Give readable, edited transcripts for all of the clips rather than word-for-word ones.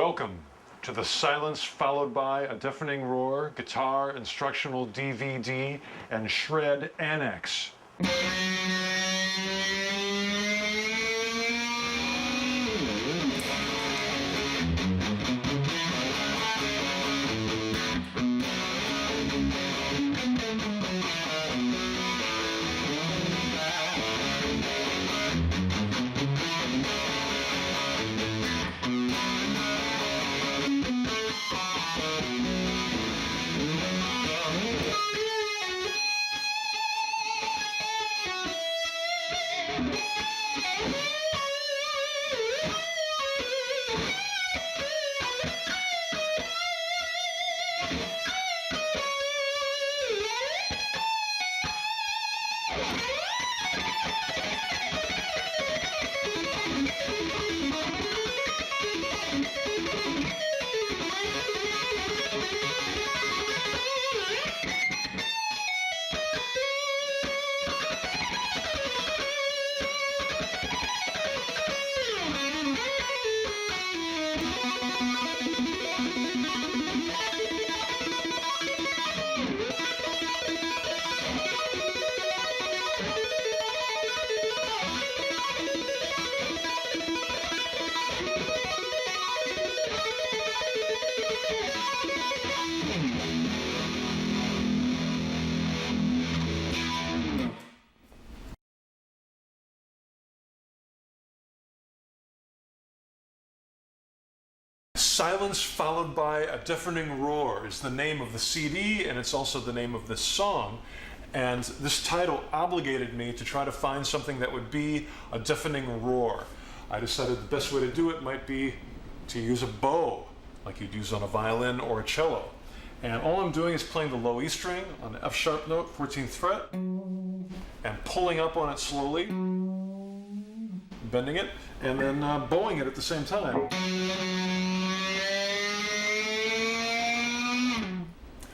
Welcome to the silence followed by a deafening roar, guitar instructional DVD, and shred annex. Silence followed by a deafening roar is the name of the CD, and it's also the name of this song. And this title obligated me to try to find something that would be a deafening roar. I decided the best way to do it might be to use a bow, like you'd use on a violin or a cello. And all I'm doing is playing the low E string on the F sharp note, 14th fret, and pulling up on it slowly, bending it, and then bowing it at the same time.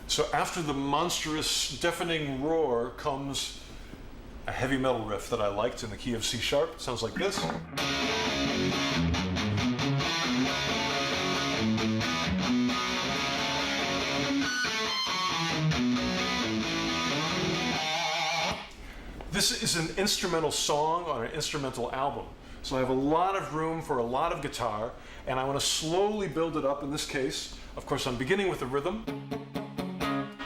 So after the monstrous, deafening roar comes a heavy metal riff that I liked in the key of C sharp. It sounds like this. This is an instrumental song on an instrumental album. So I have a lot of room for a lot of guitar, and I want to slowly build it up in this case. Of course, I'm beginning with the rhythm,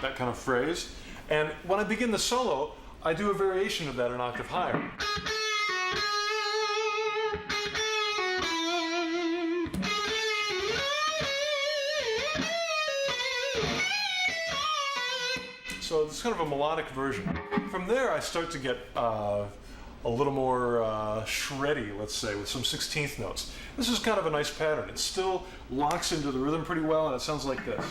that kind of phrase. And when I begin the solo, I do a variation of that an octave higher. So it's kind of a melodic version. From there, I start to get a little more shreddy, let's say, with some 16th notes. This is kind of a nice pattern. It still locks into the rhythm pretty well, and it sounds like this.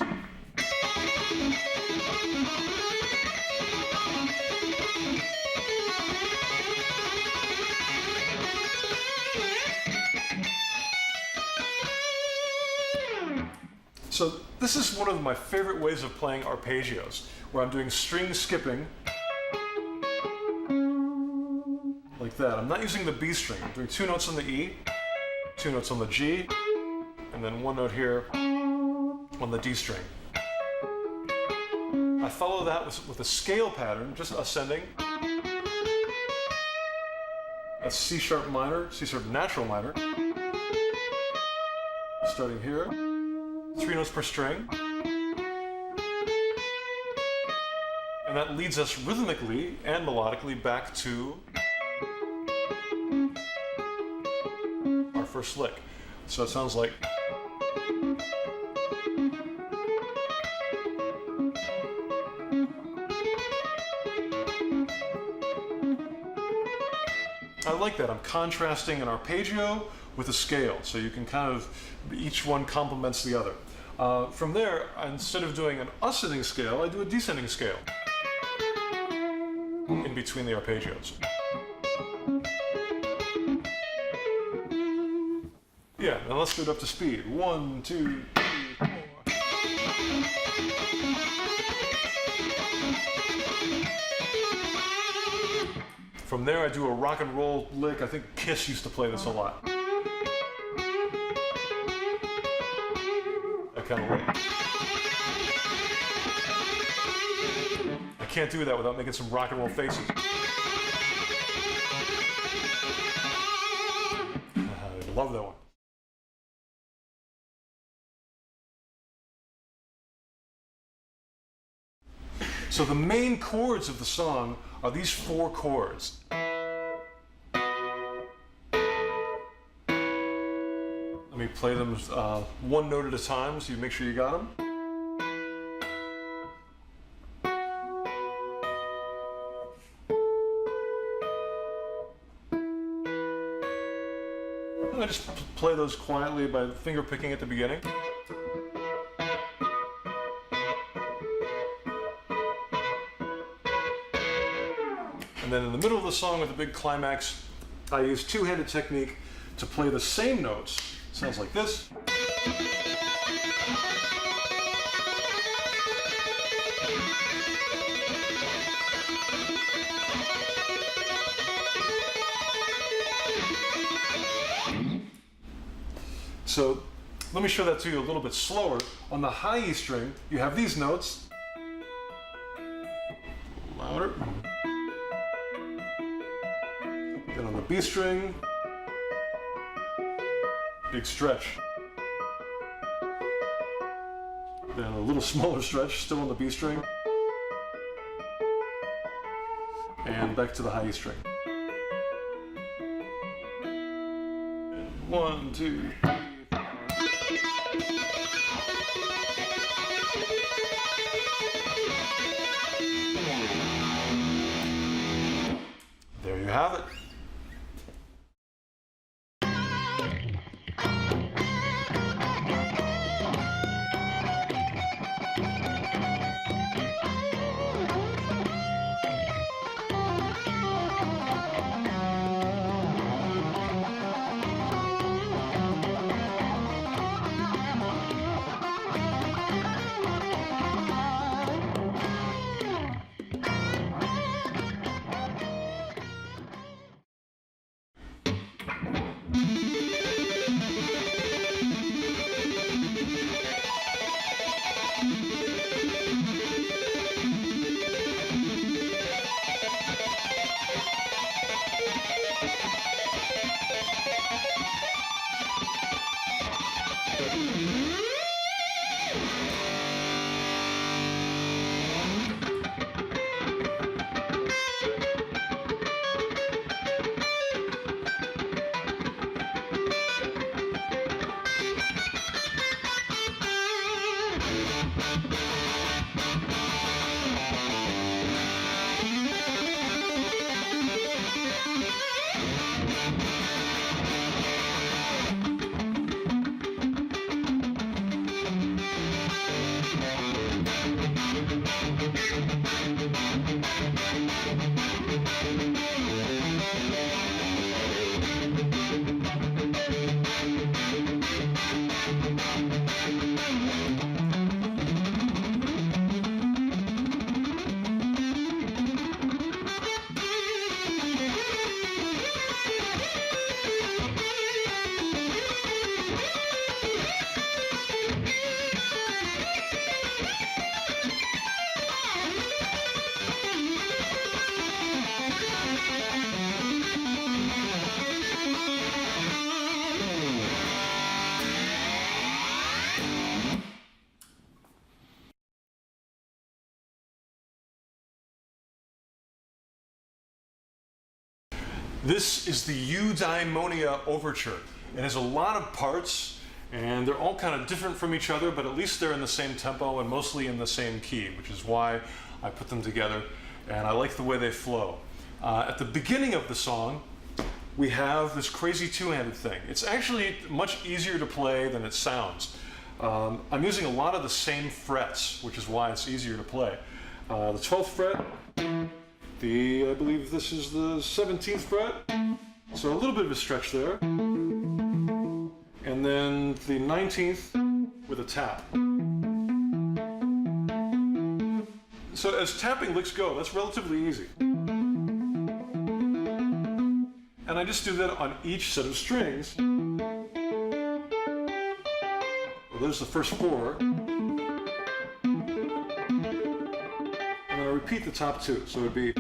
So this is one of my favorite ways of playing arpeggios, where I'm doing string skipping, like that. I'm not using the B string. I'm doing 2 notes on the E, 2 notes on the G, and then 1 note here on the D string. I follow that with a scale pattern, just ascending. That's C sharp minor, C sharp natural minor. Starting here, 3 notes per string. And that leads us rhythmically and melodically back to our first lick. So it sounds like. I like that. I'm contrasting an arpeggio with a scale, so you can kind of, each one complements the other. From there, instead of doing an ascending scale, I do a descending scale in between the arpeggios. Yeah, now let's get up to speed. 1, 2, 3, 4. From there, I do a rock and roll lick. I think Kiss used to play this a lot. kind of late. I can't do that without making some rock and roll faces. I love that one. So the main chords of the song are these 4 chords. Let me play them one note at a time so you make sure you got them. And I just play those quietly by finger picking at the beginning. And then in the middle of the song with the big climax, I use two-handed technique to play the same notes. Sounds like this. So let me show that to you a little bit slower. On the high E string, you have these notes. Louder. Then on the B string, big stretch. Then a little smaller stretch, still on the B string. And back to the high E string. 1, 2, 3. There you have it. This is the Eudaimonia Overture. It has a lot of parts, and they're all kind of different from each other, but at least they're in the same tempo and mostly in the same key, which is why I put them together, and I like the way they flow. At the beginning of the song, we have this crazy two-handed thing. It's actually much easier to play than it sounds. I'm using a lot of the same frets, which is why it's easier to play. The 12th fret, I believe this is the 17th fret, so a little bit of a stretch there. And then the 19th with a tap. So as tapping licks go, that's relatively easy. And I just do that on each set of strings. Well, there's the first 4. And then I'll repeat the top 2. So it would be.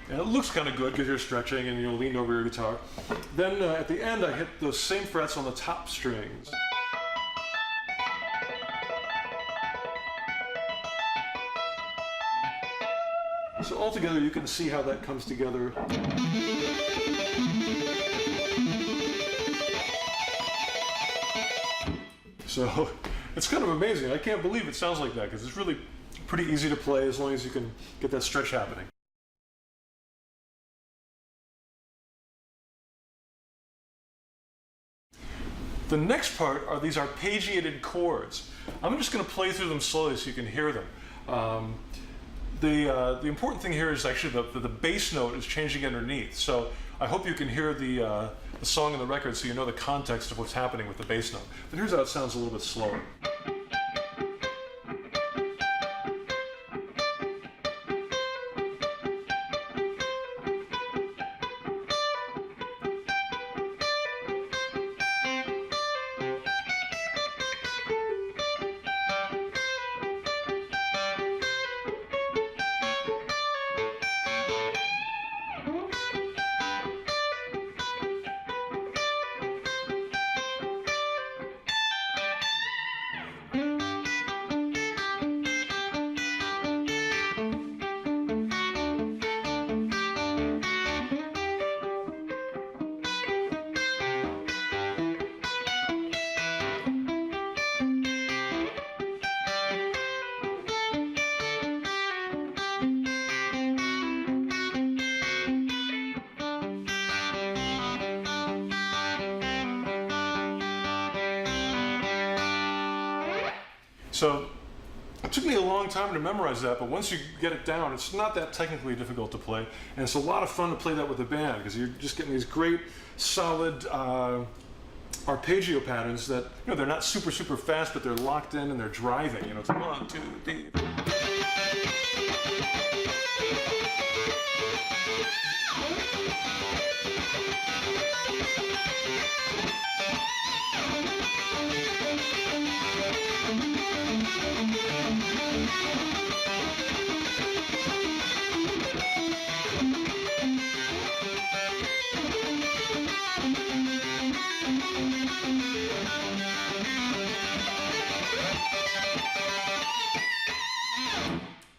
And it looks kind of good because you're stretching and you're leaned over your guitar. Then at the end, I hit those same frets on the top strings. So altogether, you can see how that comes together. So it's kind of amazing. I can't believe it sounds like that because it's really pretty easy to play as long as you can get that stretch happening. The next part are these arpeggiated chords. I'm just going to play through them slowly so you can hear them. The important thing here is actually the bass note is changing underneath. So I hope you can hear the song and the record so you know the context of what's happening with the bass note. But here's how it sounds a little bit slower. So it took me a long time to memorize that, but once you get it down, it's not that technically difficult to play. And it's a lot of fun to play that with a band because you're just getting these great, solid arpeggio patterns that, they're not super, super fast, but they're locked in and they're driving. It's 1, 2, 3.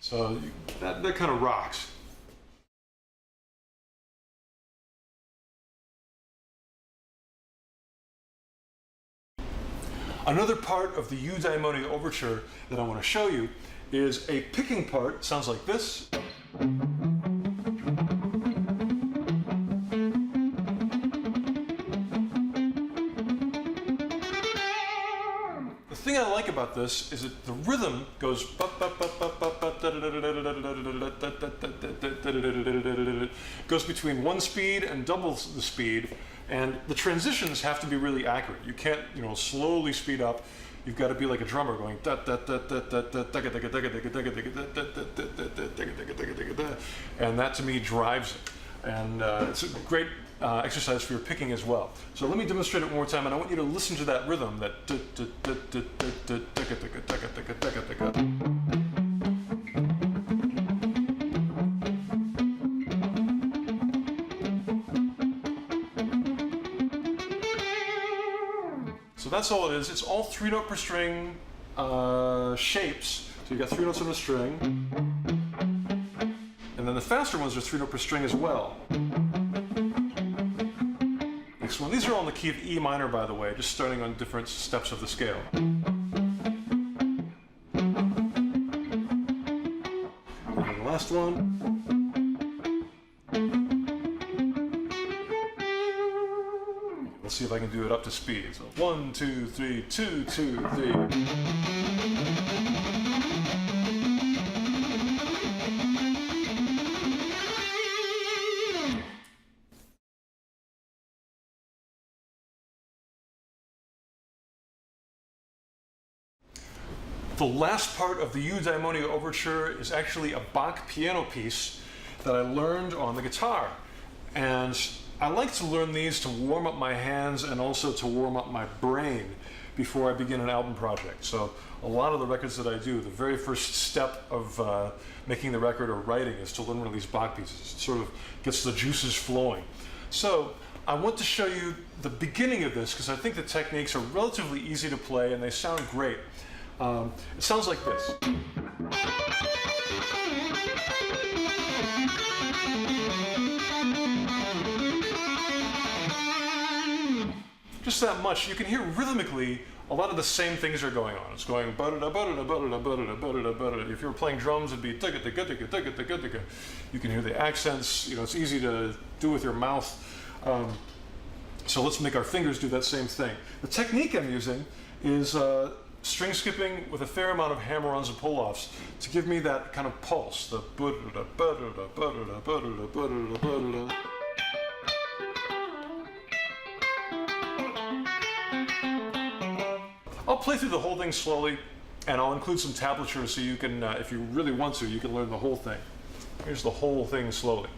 So that kind of rocks. Another part of the Eudaimonia Overture that I want to show you is a picking part. It sounds like this. The thing I like about this is that the rhythm goes between 1 speed and double the speed, and the transitions have to be really accurate. You can't, slowly speed up. You've got to be like a drummer going and that to me drives it. And it's a great exercise for your picking as well. So let me demonstrate it one more time, and I want you to listen to that rhythm, that. So that's all it is. It's all 3-note per string shapes. So you've got 3 notes on a string. And then the faster ones are 3-note per string as well. Next one. These are all in the key of E minor, by the way, just starting on different steps of the scale. And then the last one. Let's see if I can do it up to speed. So 1, 2, 3, 2, 2, 3. The last part of the Eudaimonia Overture is actually a Bach piano piece that I learned on the guitar. And I like to learn these to warm up my hands and also to warm up my brain before I begin an album project. So a lot of the records that I do, the very first step of making the record or writing is to learn one of these Bach pieces. It sort of gets the juices flowing. So I want to show you the beginning of this because I think the techniques are relatively easy to play and they sound great. It sounds like this. Just that much. You can hear rhythmically a lot of the same things are going on. It's going ba-da-da, ba-da-da, ba-da-da, ba-da-da, ba-da-da, ba-da-da. If you were playing drums, it'd be tigga-tigga-tigga-tigga-tigga-tigga. You can hear the accents. You know, it's easy to do with your mouth. So let's make our fingers do that same thing. The technique I'm using is string skipping with a fair amount of hammer-ons and pull-offs to give me that kind of pulse. The ba-da-da, ba-da-da, ba-da-da, ba-da-da, ba-da-da, ba-da-da. I'll play through the whole thing slowly, and I'll include some tablature so you can, if you really want to, you can learn the whole thing. Here's the whole thing slowly.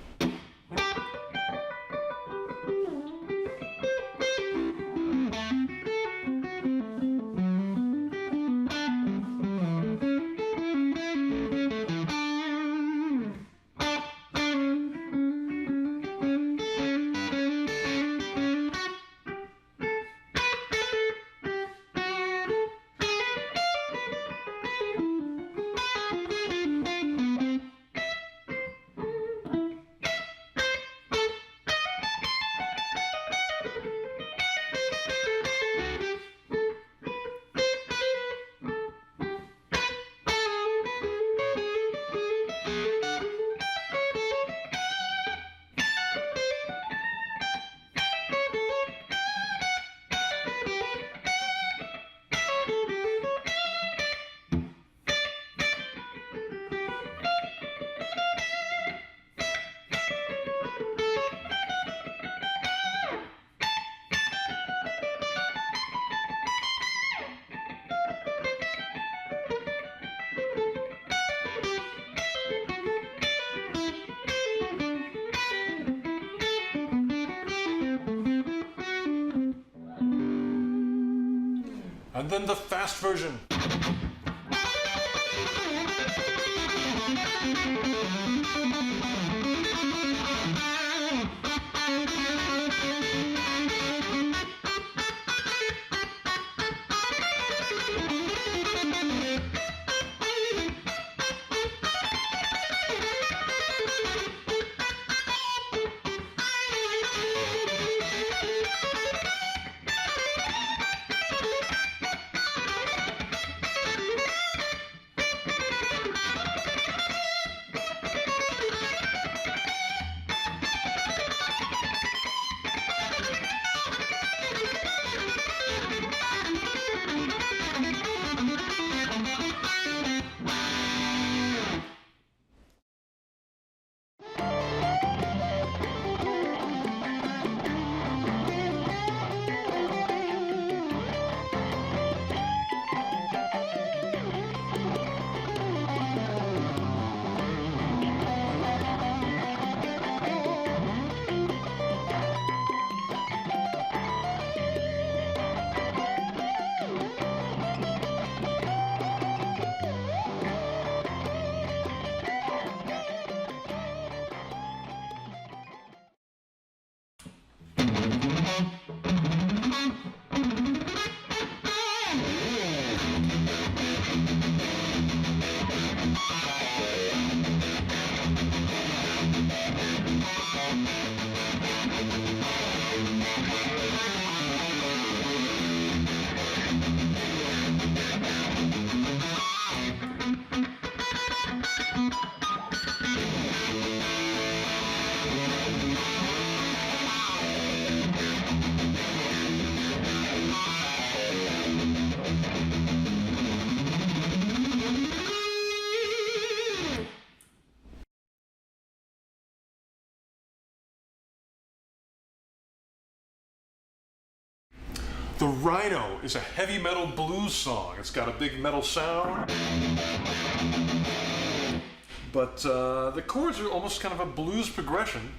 And then the fast version. The Rhino is a heavy metal blues song. It's got a big metal sound, but the chords are almost kind of a blues progression,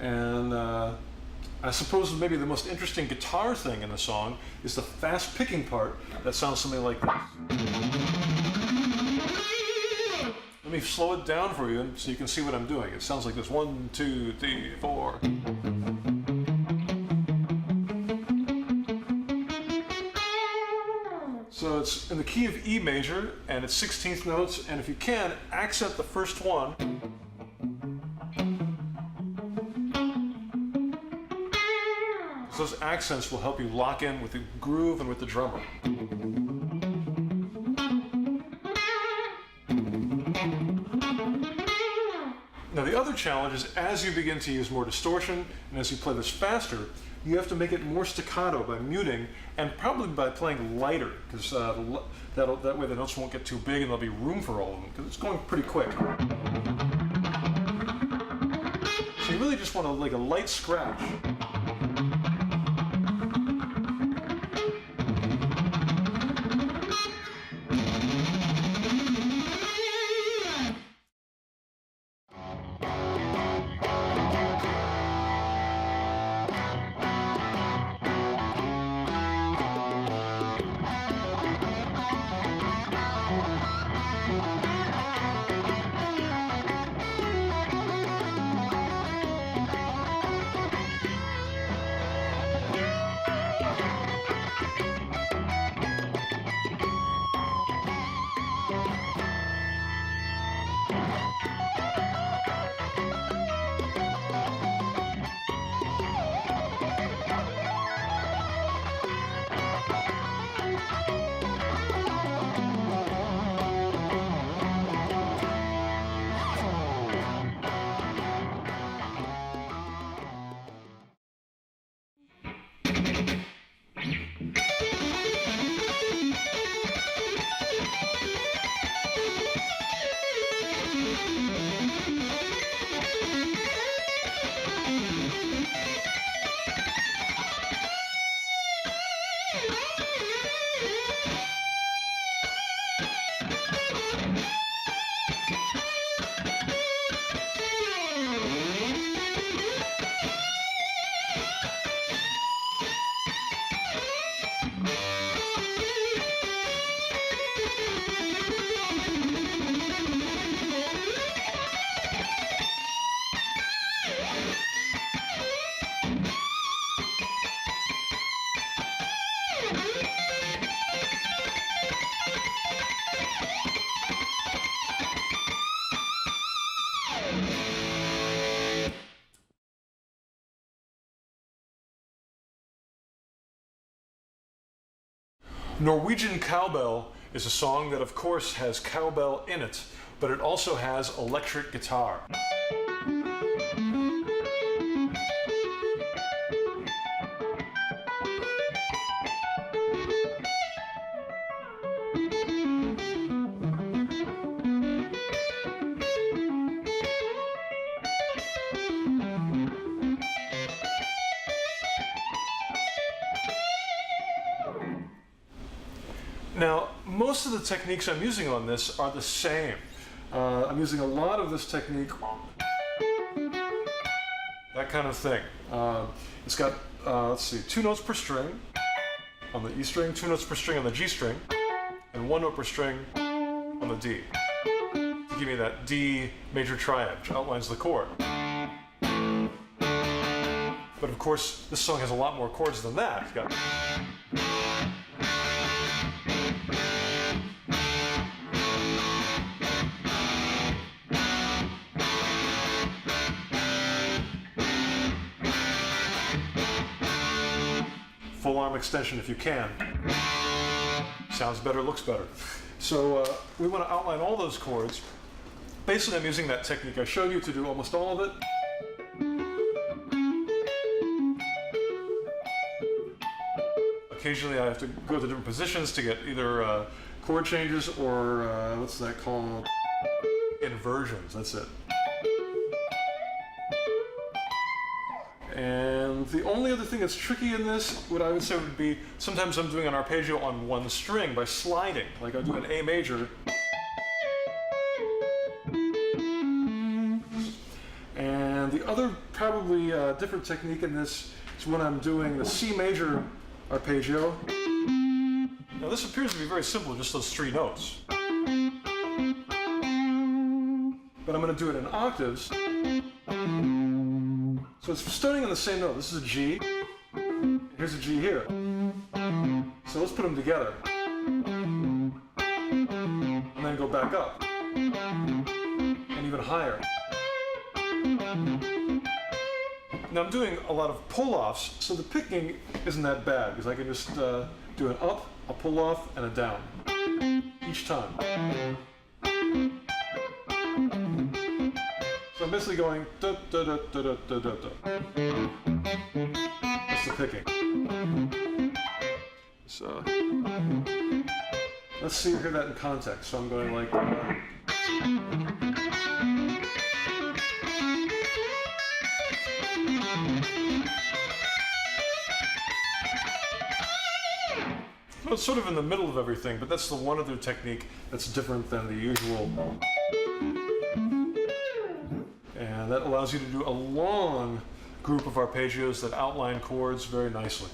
and I suppose maybe the most interesting guitar thing in the song is the fast picking part that sounds something like this. Let me slow it down for you so you can see what I'm doing. It sounds like this: 1, 2, 3, 4. So it's in the key of E major, and it's 16th notes, and if you can, accent the first one. Those accents will help you lock in with the groove and with the drummer. Now the other challenge is, as you begin to use more distortion and as you play this faster, you have to make it more staccato by muting and probably by playing lighter, because that way the notes won't get too big and there'll be room for all of them, because it's going pretty quick. So you really just want like a light scratch. Norwegian Cowbell is a song that of course has cowbell in it, but it also has electric guitar. Now, most of the techniques I'm using on this are the same. I'm using a lot of this technique, that kind of thing. It's got, let's see, 2 notes per string on the E string, 2 notes per string on the G string, and 1 note per string on the D, to give me that D major triad, which outlines the chord. But of course, this song has a lot more chords than that. It's got full arm extension if you can. Sounds better, looks better. So we want to outline all those chords. Basically, I'm using that technique I showed you to do almost all of it. Occasionally I have to go to different positions to get either chord changes or what's that called? Inversions, that's it. And the only other thing that's tricky in this, what I would say would be, sometimes I'm doing an arpeggio on one string by sliding. Like I do an A major. And the other probably different technique in this is when I'm doing the C major arpeggio. Now this appears to be very simple, just those 3 notes. But I'm going to do it in octaves. So it's starting on the same note. This is a G. Here's a G here. So let's put them together. And then go back up. And even higher. Now I'm doing a lot of pull-offs, so the picking isn't that bad, because I can just do an up, a pull-off, and a down. Each time. So I'm basically going da da da da da da da da. That's the picking. So let's see, hear that in context. So I'm going like. Well, it's sort of in the middle of everything, but that's the one other technique that's different than the usual. And that allows you to do a long group of arpeggios that outline chords very nicely.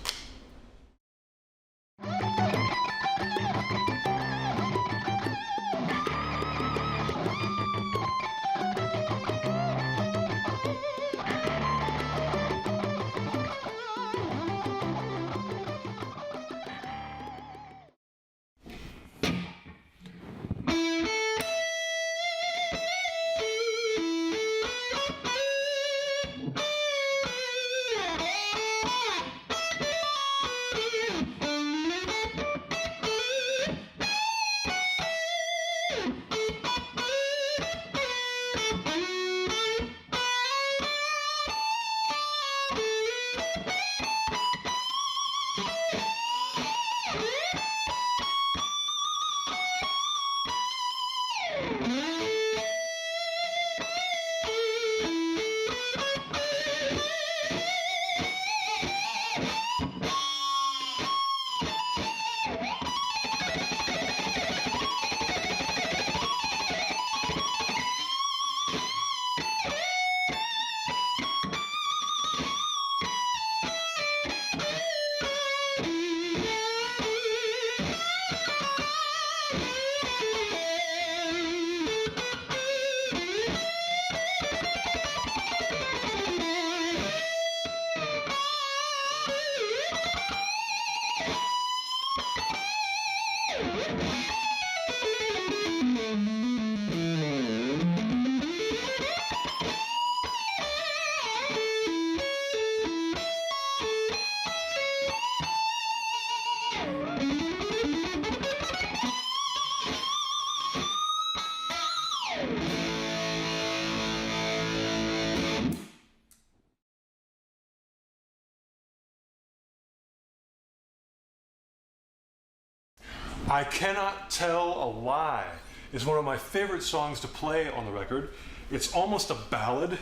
I Cannot Tell a Lie is one of my favorite songs to play on the record. It's almost a ballad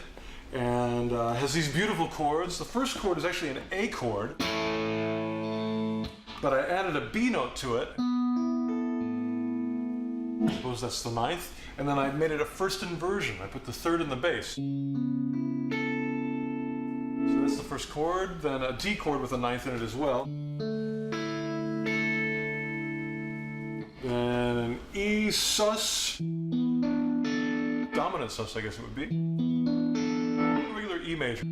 and has these beautiful chords. The first chord is actually an A chord, but I added a B note to it. I suppose that's the 9th. And then I made it a first inversion. I put the 3rd in the bass. So that's the first chord, then a D chord with a 9th in it as well. Then an E sus, dominant sus I guess it would be, regular E major.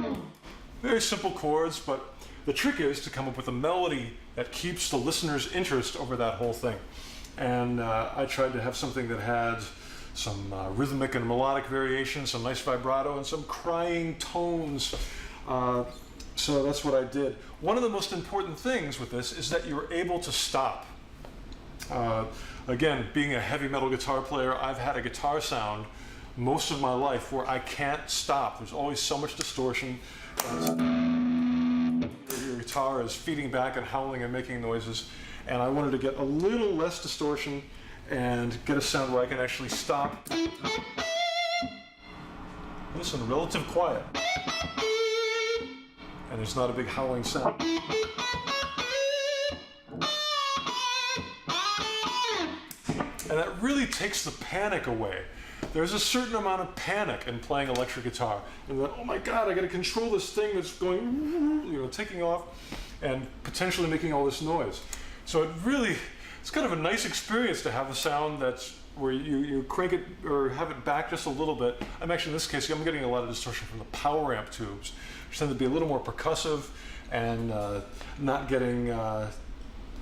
So. Very simple chords, but the trick is to come up with a melody that keeps the listener's interest over that whole thing. And I tried to have something that had some rhythmic and melodic variation, some nice vibrato, and some crying tones. So that's what I did. One of the most important things with this is that you're able to stop. Again, being a heavy metal guitar player, I've had a guitar sound most of my life where I can't stop. There's always so much distortion. Your guitar is feeding back and howling and making noises. and I wanted to get a little less distortion and get a sound where I can actually stop. Listen, relative quiet. And there's not a big howling sound. And that really takes the panic away. There's a certain amount of panic in playing electric guitar. And then, oh my God, I gotta control this thing that's going, taking off and potentially making all this noise. So it's kind of a nice experience to have a sound that's where you crank it or have it back just a little bit. I'm actually, in this case, I'm getting a lot of distortion from the power amp tubes, which tend to be a little more percussive and not getting,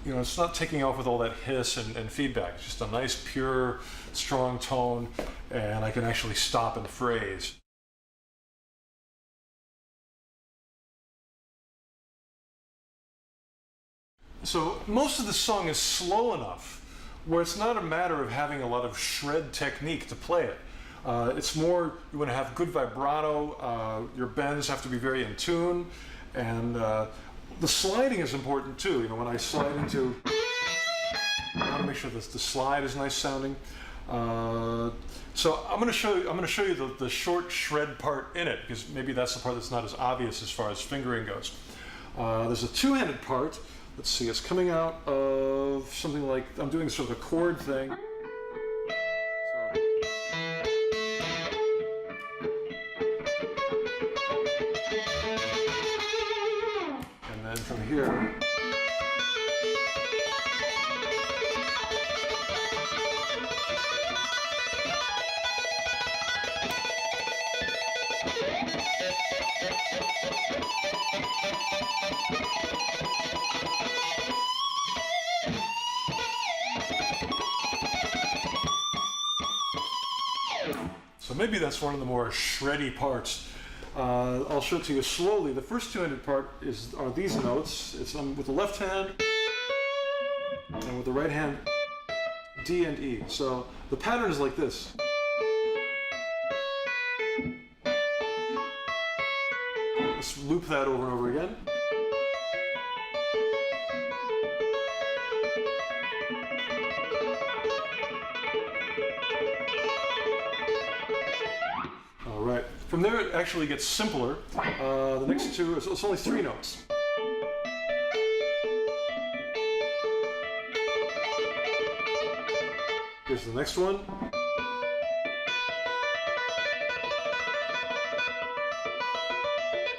it's not taking off with all that hiss and feedback. It's just a nice, pure, strong tone, and I can actually stop and phrase. So most of the song is slow enough where it's not a matter of having a lot of shred technique to play it. It's more, you want to have good vibrato, your bends have to be very in tune, and the sliding is important too. When I slide into, I want to make sure that the slide is nice sounding. So I'm going to show you the short shred part in it, because maybe that's the part that's not as obvious as far as fingering goes. There's a two-handed part. Let's see, it's coming out of something like, I'm doing sort of a chord thing. And then from here, so maybe that's one of the more shreddy parts. I'll show it to you slowly. The first two-handed part are these notes. It's with the left hand and with the right hand, D and E. So the pattern is like this. Let's loop that over and over again. From there, it actually gets simpler. The next two, it's only three notes. Here's the next one.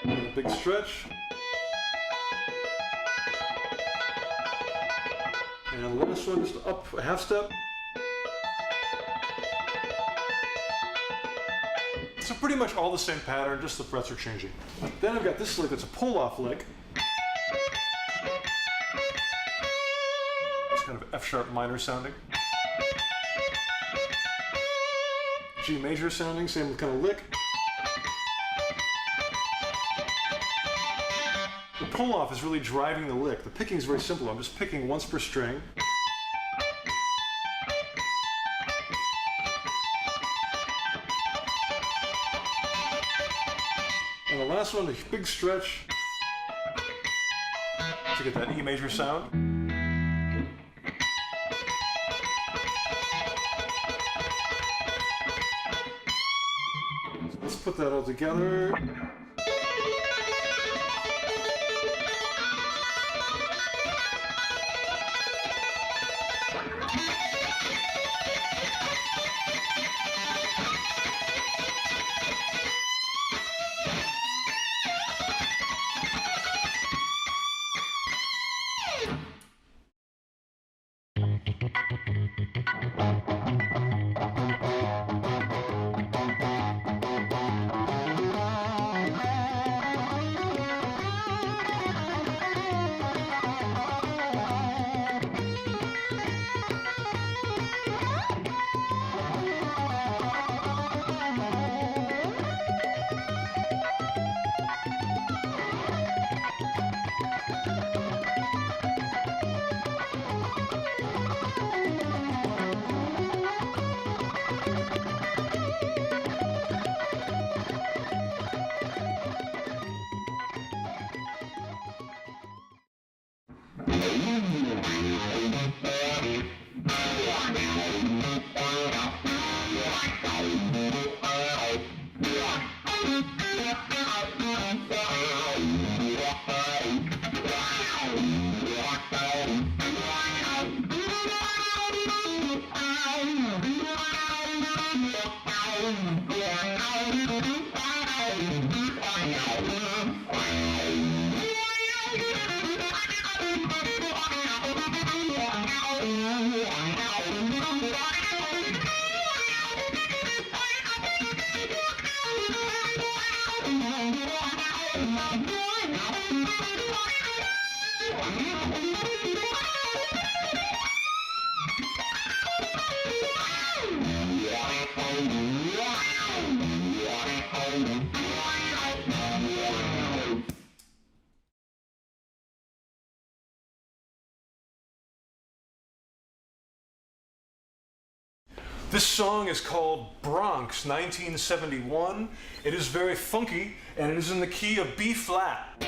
And a big stretch. And the last one, just up a half step. So pretty much all the same pattern, just the frets are changing. Then I've got this lick that's a pull-off lick. It's kind of F-sharp minor sounding. G major sounding, same kind of lick. The pull-off is really driving the lick. The picking is very simple. I'm just picking once per string. And the last one, a big stretch to get that E major sound. So let's put that all together. This song is called Bronx 1971. It is very funky, and it is in the key of B flat.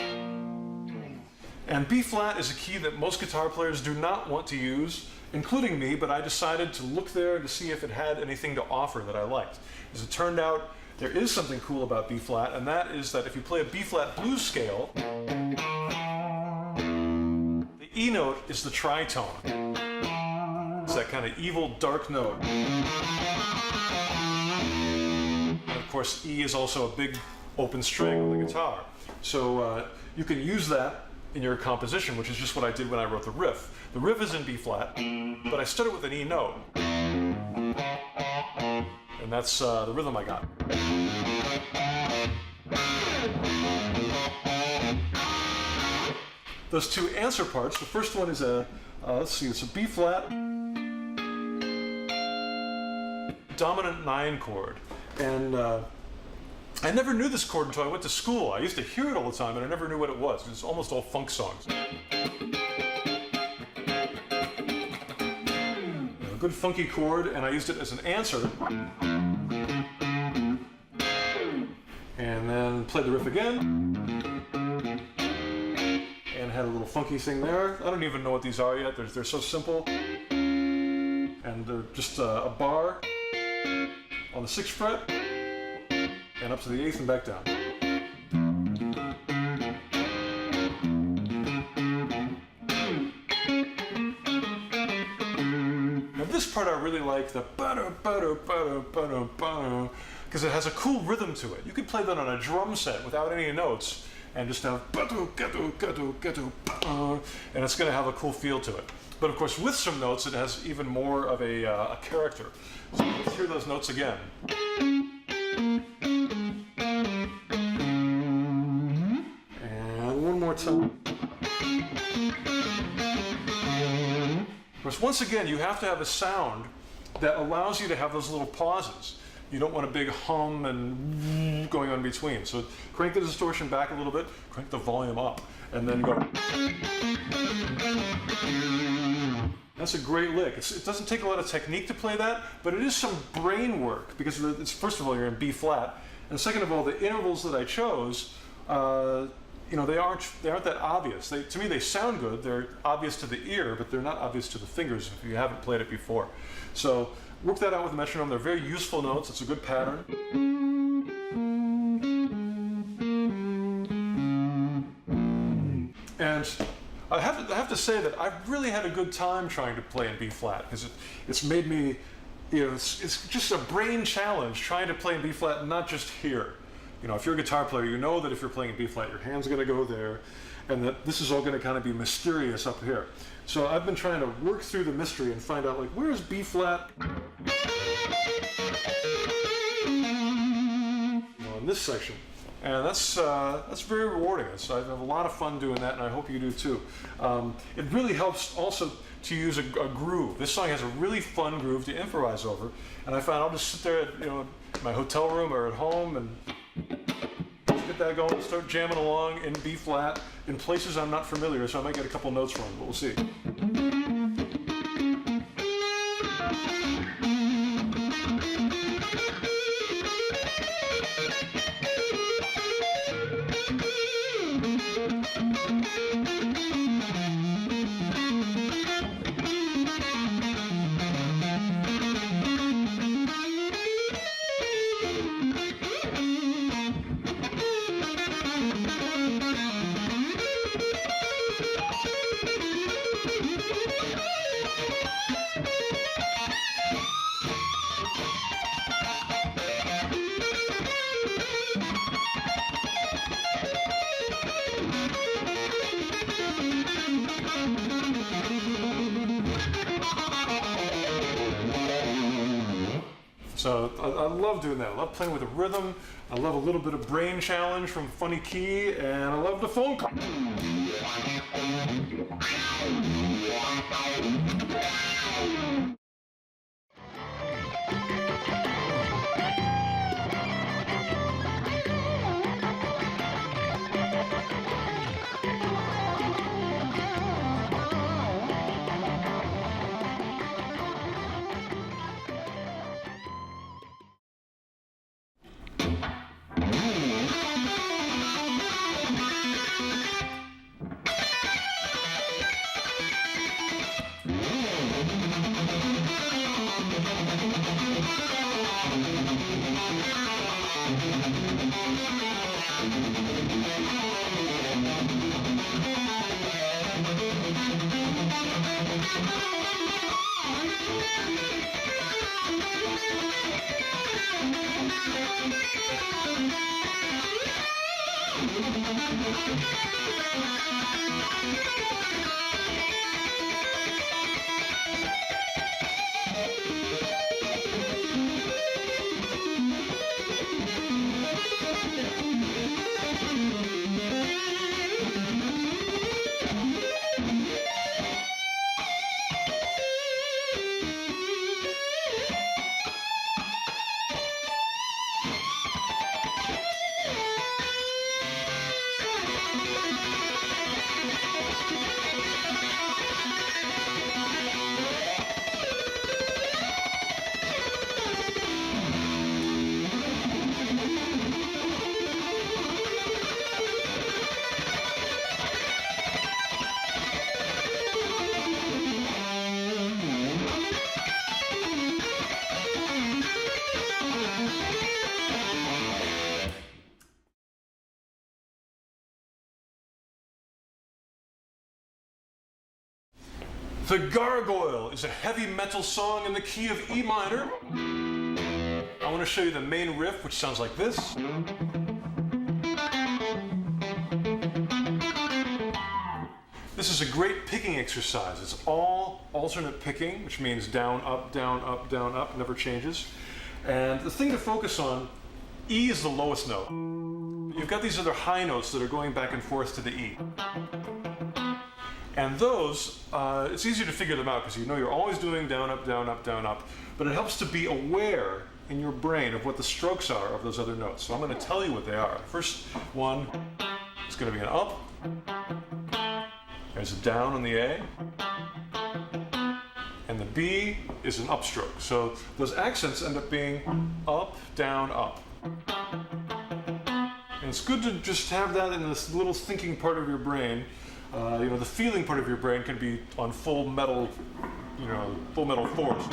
And B flat is a key that most guitar players do not want to use, including me, but I decided to look there to see if it had anything to offer that I liked. As it turned out, there is something cool about B flat, and that is that if you play a B flat blues scale, the E note is the tritone. It's that kind of evil, dark note. And of course, E is also a big open string on the guitar. So you can use that in your composition, which is just what I did when I wrote the riff. The riff is in B flat, but I started with an E note. And that's the rhythm I got. Those two answer parts, the first one is a, let's see, it's a B flat, dominant 9 chord. And I never knew this chord until I went to school. I used to hear it all the time, and I never knew what it was. It's almost all funk songs. A good funky chord, and I used it as an answer. And then played the riff again. And had a little funky thing there. I don't even know what these are yet. They're so simple. And they're just a bar on the 6th fret. And up to the 8th and back down. Now this part I really like, the because it has a cool rhythm to it. You could play that on a drum set without any notes and just have and it's going to have a cool feel to it. But of course with some notes it has even more of a character. So let's hear those notes again. More time. Of course, once again, you have to have a sound that allows you to have those little pauses. You don't want a big hum and going on between. So crank the distortion back a little bit, crank the volume up, and then go. That's a great lick. It doesn't take a lot of technique to play that, but it is some brain work because it's, first of all, you're in B flat, and second of all, the intervals that I chose, you know, they aren't that obvious. To me, they sound good. They're obvious to the ear, but they're not obvious to the fingers if you haven't played it before. So work that out with the metronome. They're very useful notes. It's a good pattern. And I have to say that I've really had a good time trying to play in B flat because it's made me, you know, it's just a brain challenge trying to play in B flat, not just here. You know, if you're a guitar player, you know that if you're playing in B flat, your hand's going to go there, and that this is all going to kind of be mysterious up here. So I've been trying to work through the mystery and find out, like, where is B flat? In this section, and that's very rewarding. I have a lot of fun doing that, and I hope you do too. It really helps also to use a groove. This song has a really fun groove to improvise over, and I found I'll just sit there, you know, in my hotel room or at home and get that going, start jamming along in B flat in places I'm not familiar, so I might get a couple notes wrong, but we'll see. So I love doing that. I love playing with the rhythm. I love a little bit of brain challenge from funny key, and I love the phone call. The Gargoyle is a heavy metal song in the key of E minor. I want to show you the main riff, which sounds like this. This is a great picking exercise. It's all alternate picking, which means down, up, down, up, down, up, never changes. And the thing to focus on, E is the lowest note. You've got these other high notes that are going back and forth to the E. And those, it's easier to figure them out because you know you're always doing down, up, down, up, down, up. But it helps to be aware in your brain of what the strokes are of those other notes. So I'm going to tell you what they are. The first one is going to be an up. There's a down on the A. And the B is an upstroke. So those accents end up being up, down, up. And it's good to just have that in this little thinking part of your brain. You know, the feeling part of your brain can be on full metal, full metal force.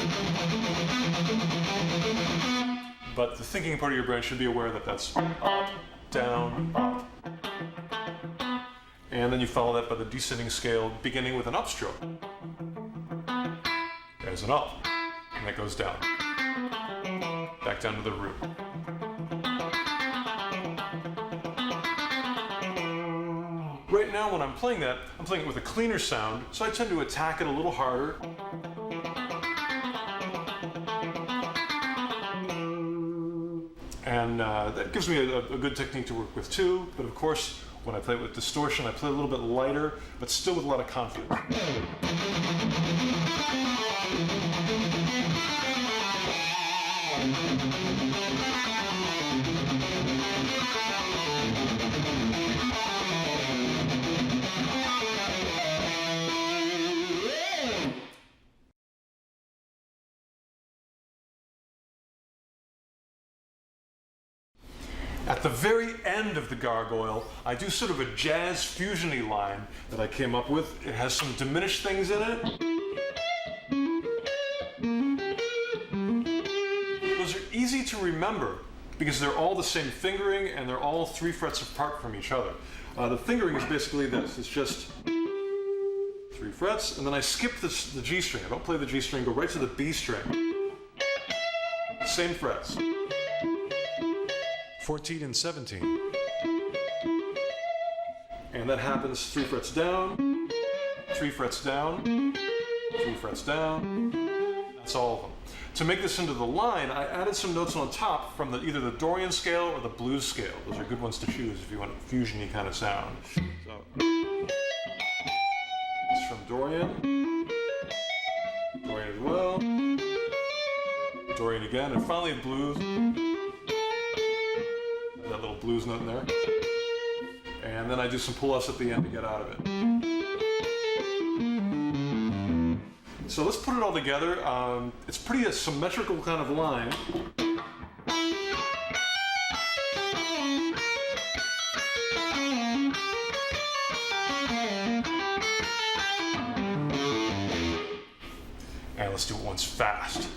But the thinking part of your brain should be aware that that's up, down, up. And then you follow that by the descending scale, beginning with an upstroke. There's an up, and that goes down. Back down to the root. Right now when I'm playing that, I'm playing it with a cleaner sound, so I tend to attack it a little harder. And that gives me a good technique to work with too, but of course, when I play it with distortion, I play a little bit lighter, but still with a lot of confidence. At the very end of the Gargoyle, I do sort of a jazz fusion-y line that I came up with. It has some diminished things in it. Those are easy to remember because they're all the same fingering and they're all 3 frets apart from each other. The fingering is basically this. It's just 3 frets, and then I skip the G string. I don't play the G string, go right to the B string. Same frets. 14 and 17. And that happens 3 frets down, 3 frets down, 3 frets down. That's all of them. To make this into the line, I added some notes on top from either the Dorian scale or the blues scale. Those are good ones to choose if you want a fusion-y kind of sound. So, it's from Dorian, Dorian as well, Dorian again, and finally blues. That little blues note in there. And then I do some pull-offs at the end to get out of it. So let's put it all together. It's pretty a symmetrical kind of line. And let's do it once fast.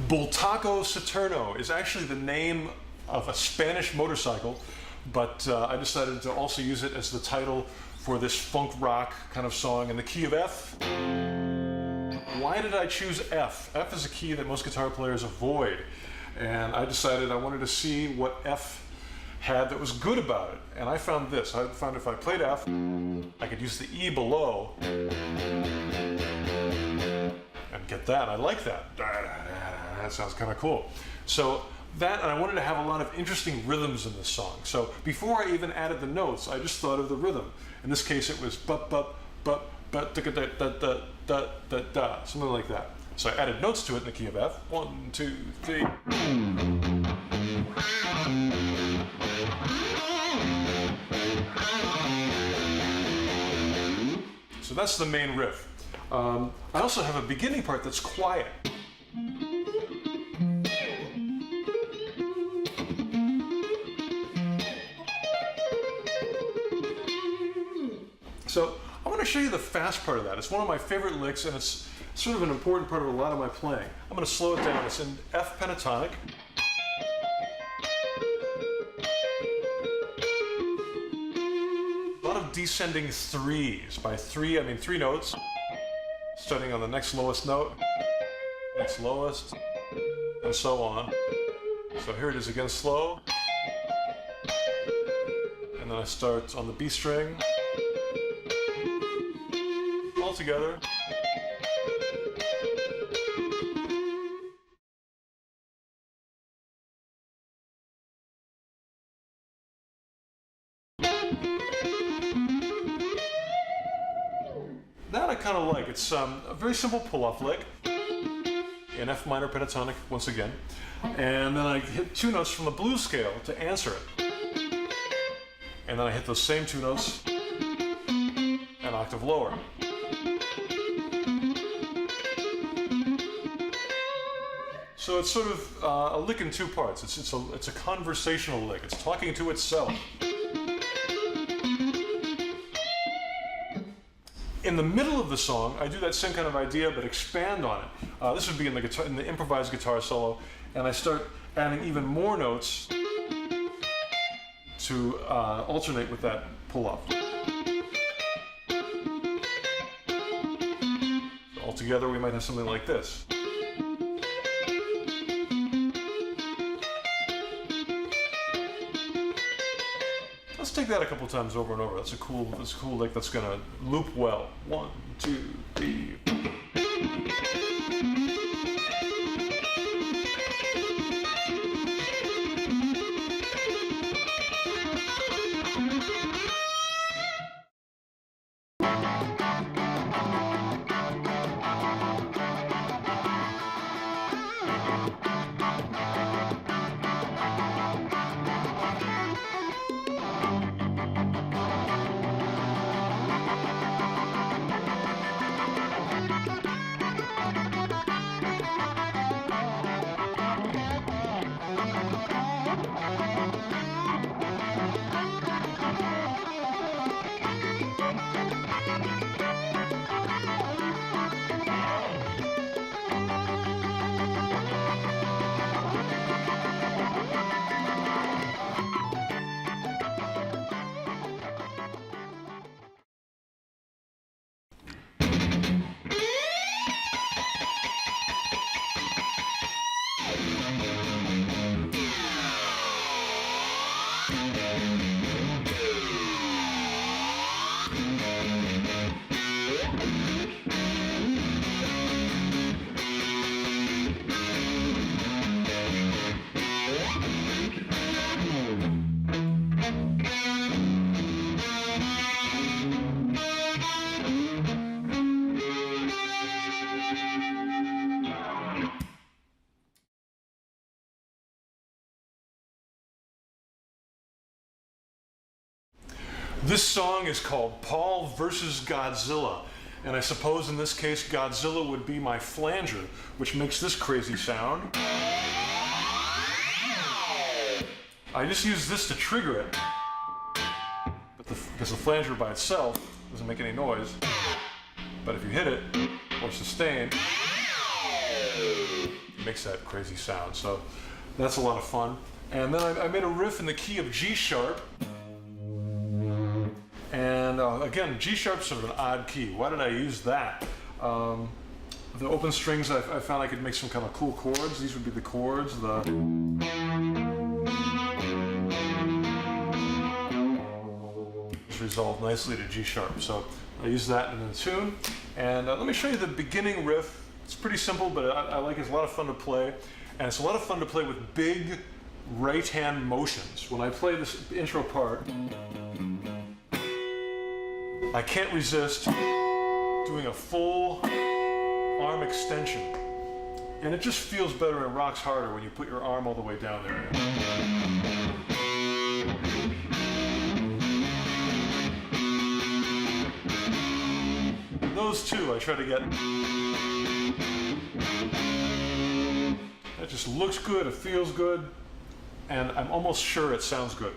Bultaco Saturno is actually the name of a Spanish motorcycle, but I decided to also use it as the title for this funk rock kind of song in the key of F. Why did I choose F? F is a key that most guitar players avoid, and I decided I wanted to see what F had that was good about it, and I found this. I found if I played F, I could use the E below and get that. I like that. That sounds kind of cool. So that, and I wanted to have a lot of interesting rhythms in this song. So before I even added the notes, I just thought of the rhythm. In this case, it was bup bup bup bup da da da da da da da, something like that. So I added notes to it in the key of F. 1, 2, 3. So that's the main riff. I also have a beginning part that's quiet. So I want to show you the fast part of that. It's one of my favorite licks, and it's sort of an important part of a lot of my playing. I'm going to slow it down. It's in F pentatonic. A lot of descending threes. By three, I mean 3 notes. Starting on the next lowest note, next lowest, and so on. So here it is again slow. And then I start on the B string. All together. That I kind of like. It's a very simple pull-off lick in F minor pentatonic once again, and then I hit 2 notes from the blues scale to answer it, and then I hit those same 2 notes an octave lower. So it's sort of a lick in 2 parts. It's a conversational lick. It's talking to itself. In the middle of the song, I do that same kind of idea, but expand on it. This would be in the improvised guitar solo, and I start adding even more notes to alternate with that pull-off. Altogether, we might have something like this. Let's take that a couple times over and over. That's a cool lick that's gonna loop well. 1, 2, 3. This song is called Paul versus Godzilla, and I suppose in this case Godzilla would be my flanger, which makes this crazy sound. I just use this to trigger it, because the flanger by itself doesn't make any noise, but if you hit it or sustain, it makes that crazy sound. So that's a lot of fun. And then I made a riff in the key of G sharp. And again, G sharp's sort of an odd key. Why did I use that? The open strings, I found I could make some kind of cool chords. These would be the chords. It's resolved nicely to G sharp. So I used that in the tune. And let me show you the beginning riff. It's pretty simple, but I like it. It's a lot of fun to play. And it's a lot of fun to play with big right hand motions. When I play this intro part, I can't resist doing a full arm extension. And it just feels better and rocks harder when you put your arm all the way down there. Those two I try to get. It just looks good, it feels good, and I'm almost sure it sounds good.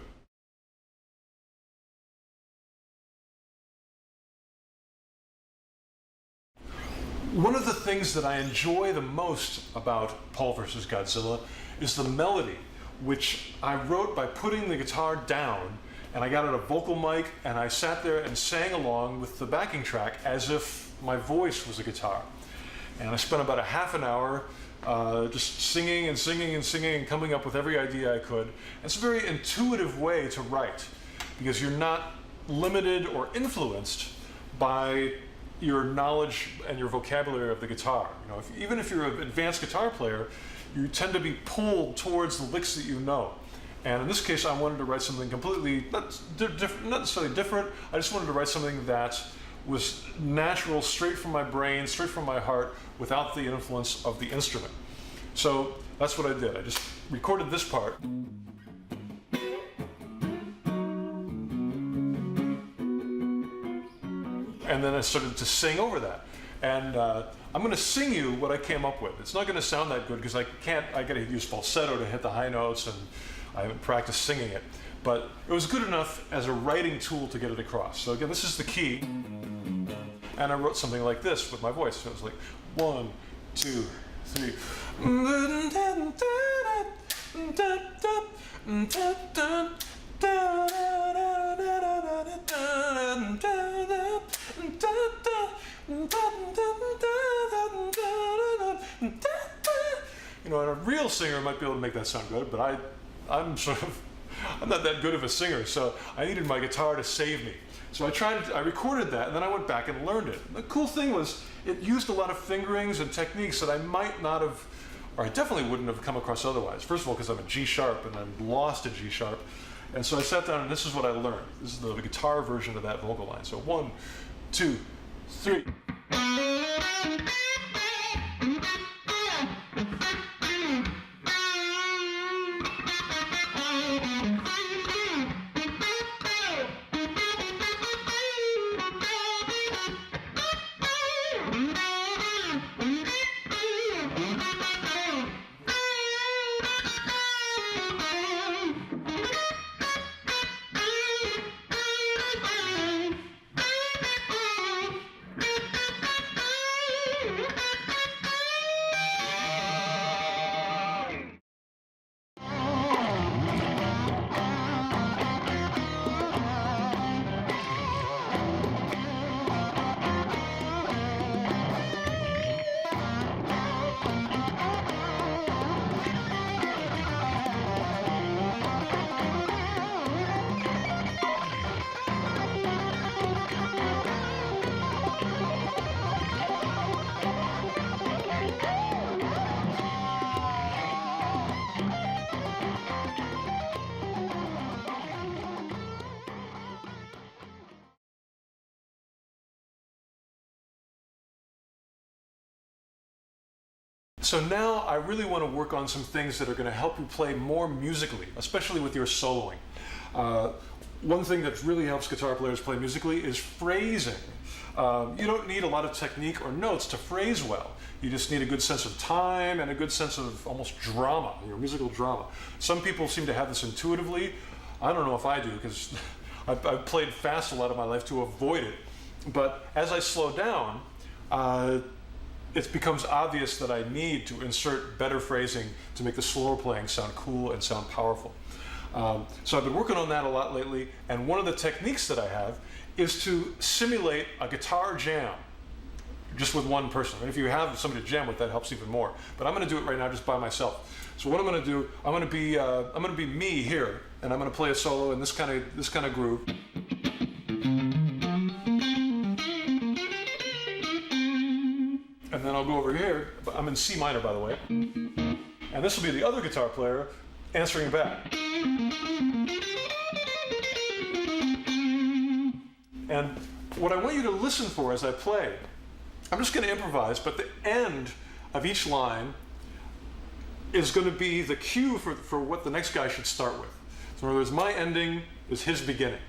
One of the things that I enjoy the most about Paul vs. Godzilla is the melody, which I wrote by putting the guitar down, and I got out a vocal mic, and I sat there and sang along with the backing track as if my voice was a guitar. And I spent about a half an hour just singing and singing and singing and coming up with every idea I could. It's a very intuitive way to write, because you're not limited or influenced by your knowledge and your vocabulary of the guitar. You know, even if you're an advanced guitar player, you tend to be pulled towards the licks that you know. And in this case, I wanted to write something completely, not necessarily different, I just wanted to write something that was natural, straight from my brain, straight from my heart, without the influence of the instrument. So that's what I did. I just recorded this part. And then I started to sing over that. And I'm going to sing you what I came up with. It's not going to sound that good because I got to use falsetto to hit the high notes, and I haven't practiced singing it. But it was good enough as a writing tool to get it across. So again, this is the key. And I wrote something like this with my voice. So it was like 1, 2, 3. You know, and a real singer might be able to make that sound good, but I'm not that good of a singer, so I needed my guitar to save me. So I recorded that, and then I went back and learned it. The cool thing was, it used a lot of fingerings and techniques that I might not have, or I definitely wouldn't have come across otherwise. First of all, because I'm a G sharp, and I'm lost in G sharp. And so I sat down, and this is what I learned. This is the guitar version of that vocal line. So 1, 2, 3. So now I really want to work on some things that are going to help you play more musically, especially with your soloing. one thing that really helps guitar players play musically is phrasing. You don't need a lot of technique or notes to phrase well. You just need a good sense of time and a good sense of almost drama, musical drama. Some people seem to have this intuitively. I don't know if I do, because I've played fast a lot of my life to avoid it. But as I slow down, it becomes obvious that I need to insert better phrasing to make the slower playing sound cool and sound powerful. So I've been working on that a lot lately, and one of the techniques that I have is to simulate a guitar jam just with one person. And if you have somebody to jam with, that helps even more. But I'm going to do it right now just by myself. So what I'm going to do, I'm going to be me here, and I'm going to play a solo in this kind of groove. And then I'll go over here. I'm in C minor, by the way. And this will be the other guitar player answering back. And what I want you to listen for as I play, I'm just going to improvise, but the end of each line is going to be the cue for what the next guy should start with. So in other words, my ending is his beginning.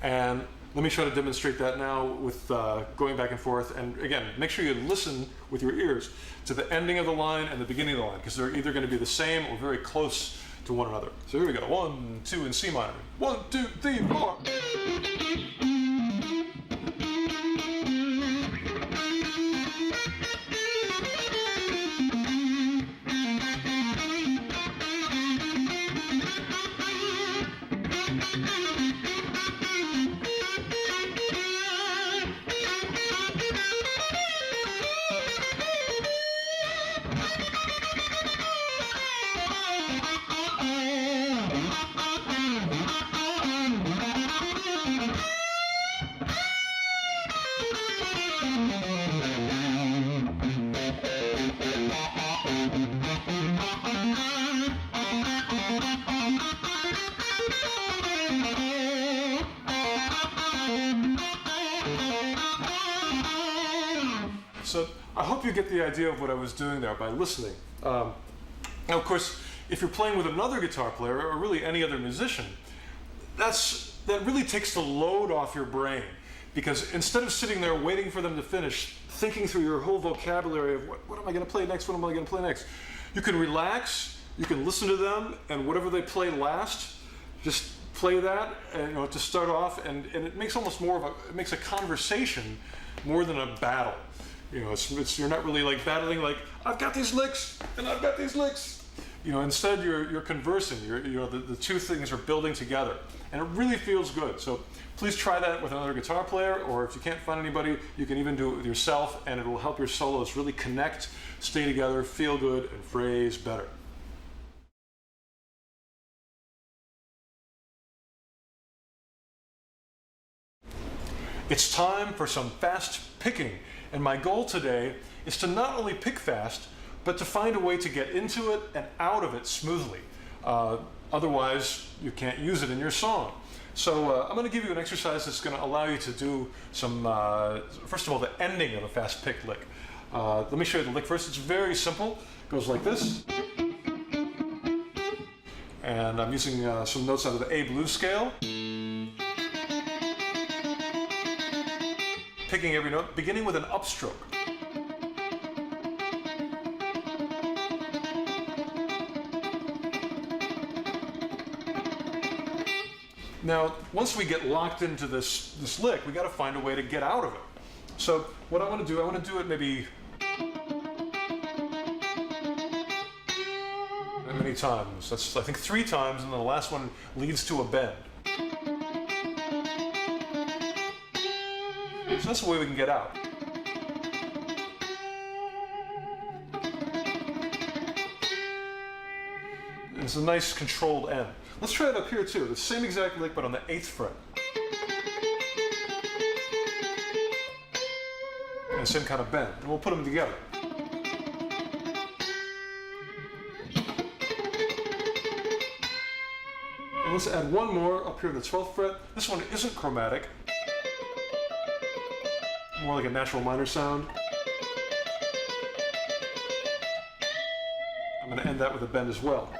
And let me try to demonstrate that now with going back and forth. And again, make sure you listen with your ears to the ending of the line and the beginning of the line, because they're either going to be the same or very close to one another. So here we go. 1, 2 in C minor. 1, 2, 3, 4. So I hope you get the idea of what I was doing there by listening. Now, of course, if you're playing with another guitar player or really any other musician, that really takes the load off your brain, because instead of sitting there waiting for them to finish, thinking through your whole vocabulary of what am I going to play next, what am I going to play next, you can relax, you can listen to them, and whatever they play last, just play that, and, to start off, and it makes almost more of it makes a conversation more than a battle. You're not really like battling, like I've got these licks and I've got these licks. Instead you're conversing. The two things are building together, and it really feels good. So please try that with another guitar player, or if you can't find anybody, you can even do it with yourself, and it will help your solos really connect, stay together, feel good, and phrase better. It's time for some fast picking, and my goal today is to not only pick fast, but to find a way to get into it and out of it smoothly. Otherwise, you can't use it in your song. So I'm going to give you an exercise that's going to allow you to do some, first of all, the ending of a fast pick lick. Let me show you the lick first. It's very simple. It goes like this. And I'm using some notes out of the A blues scale. Picking every note, beginning with an upstroke. Now, once we get locked into this lick, we got to find a way to get out of it. So what I want to do it maybe many times. That's, I think, 3 times, and then the last one leads to a bend. So that's the way we can get out. And it's a nice controlled end. Let's try it up here too. The same exact lick, but on the 8th fret. And same kind of bend. And we'll put them together. And let's add one more up here on the 12th fret. This one isn't chromatic. More like a natural minor sound. I'm going to end that with a bend as well.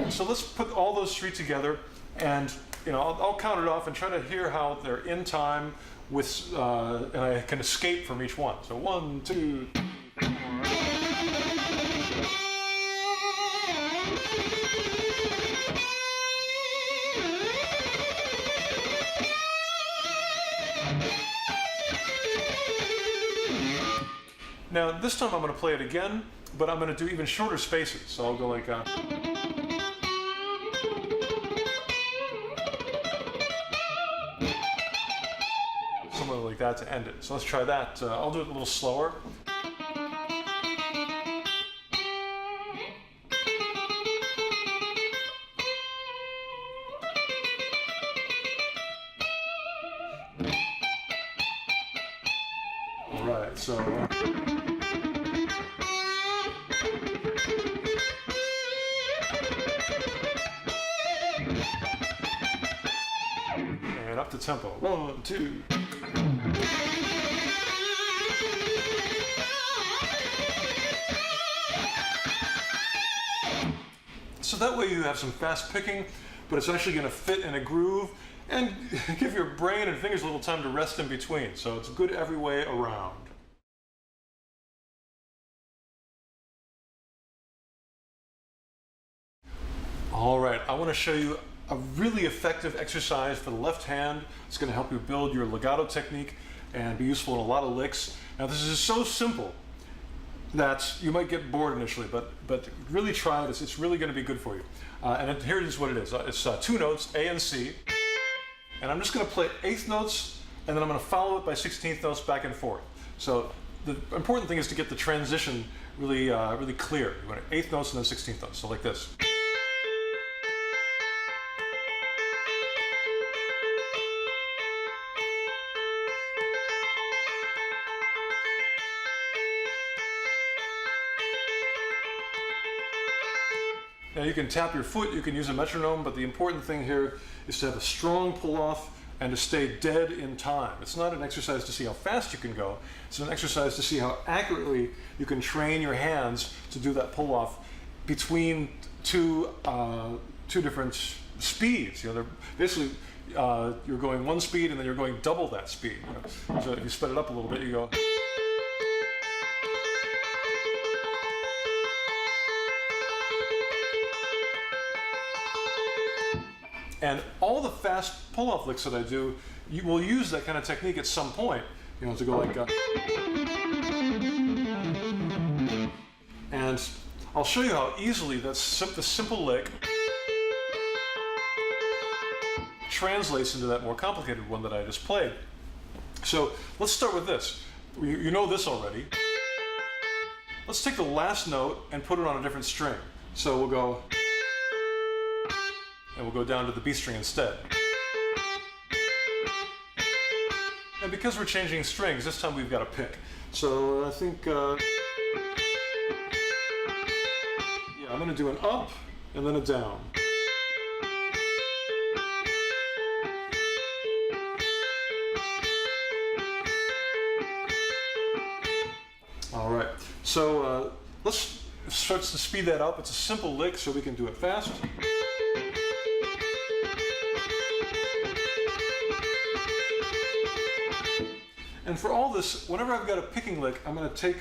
So let's put all those three together, and I'll count it off and try to hear how they're in time with, and I can escape from each one. So 1, 2, 3, 4. Now this time I'm going to play it again, but I'm going to do even shorter spaces. So I'll go like something like that to end it. So let's try that. I'll do it a little slower. All right, so. And up the tempo. 1, 2. So that way you have some fast picking, but it's actually going to fit in a groove and give your brain and fingers a little time to rest in between. So it's good every way around. All right, I want to show you a really effective exercise for the left hand. It's going to help you build your legato technique and be useful in a lot of licks. Now this is so simple that you might get bored initially, but really try it. It's really going to be good for you. And here is what it is. It's 2 notes, A and C. And I'm just going to play 8th notes, and then I'm going to follow it by 16th notes back and forth. So the important thing is to get the transition really, really clear. You want 8th notes and then 16th notes. So like this. Now you can tap your foot, you can use a metronome, but the important thing here is to have a strong pull-off and to stay dead in time. It's not an exercise to see how fast you can go, it's an exercise to see how accurately you can train your hands to do that pull-off between two different speeds. They're basically, you're going one speed and then you're going double that speed. So if you sped it up a little bit, you go. And all the fast pull-off licks that I do, you will use that kind of technique at some point, to go like. And I'll show you how easily the simple lick translates into that more complicated one that I just played. So let's start with this. You know this already. Let's take the last note and put it on a different string. So we'll go. And we'll go down to the B string instead. And because we're changing strings, this time we've got to pick. So I think, yeah, I'm going to do an up and then a down. All right, so let's start to speed that up. It's a simple lick, so we can do it fast. And for all this, whenever I've got a picking lick, I'm going to take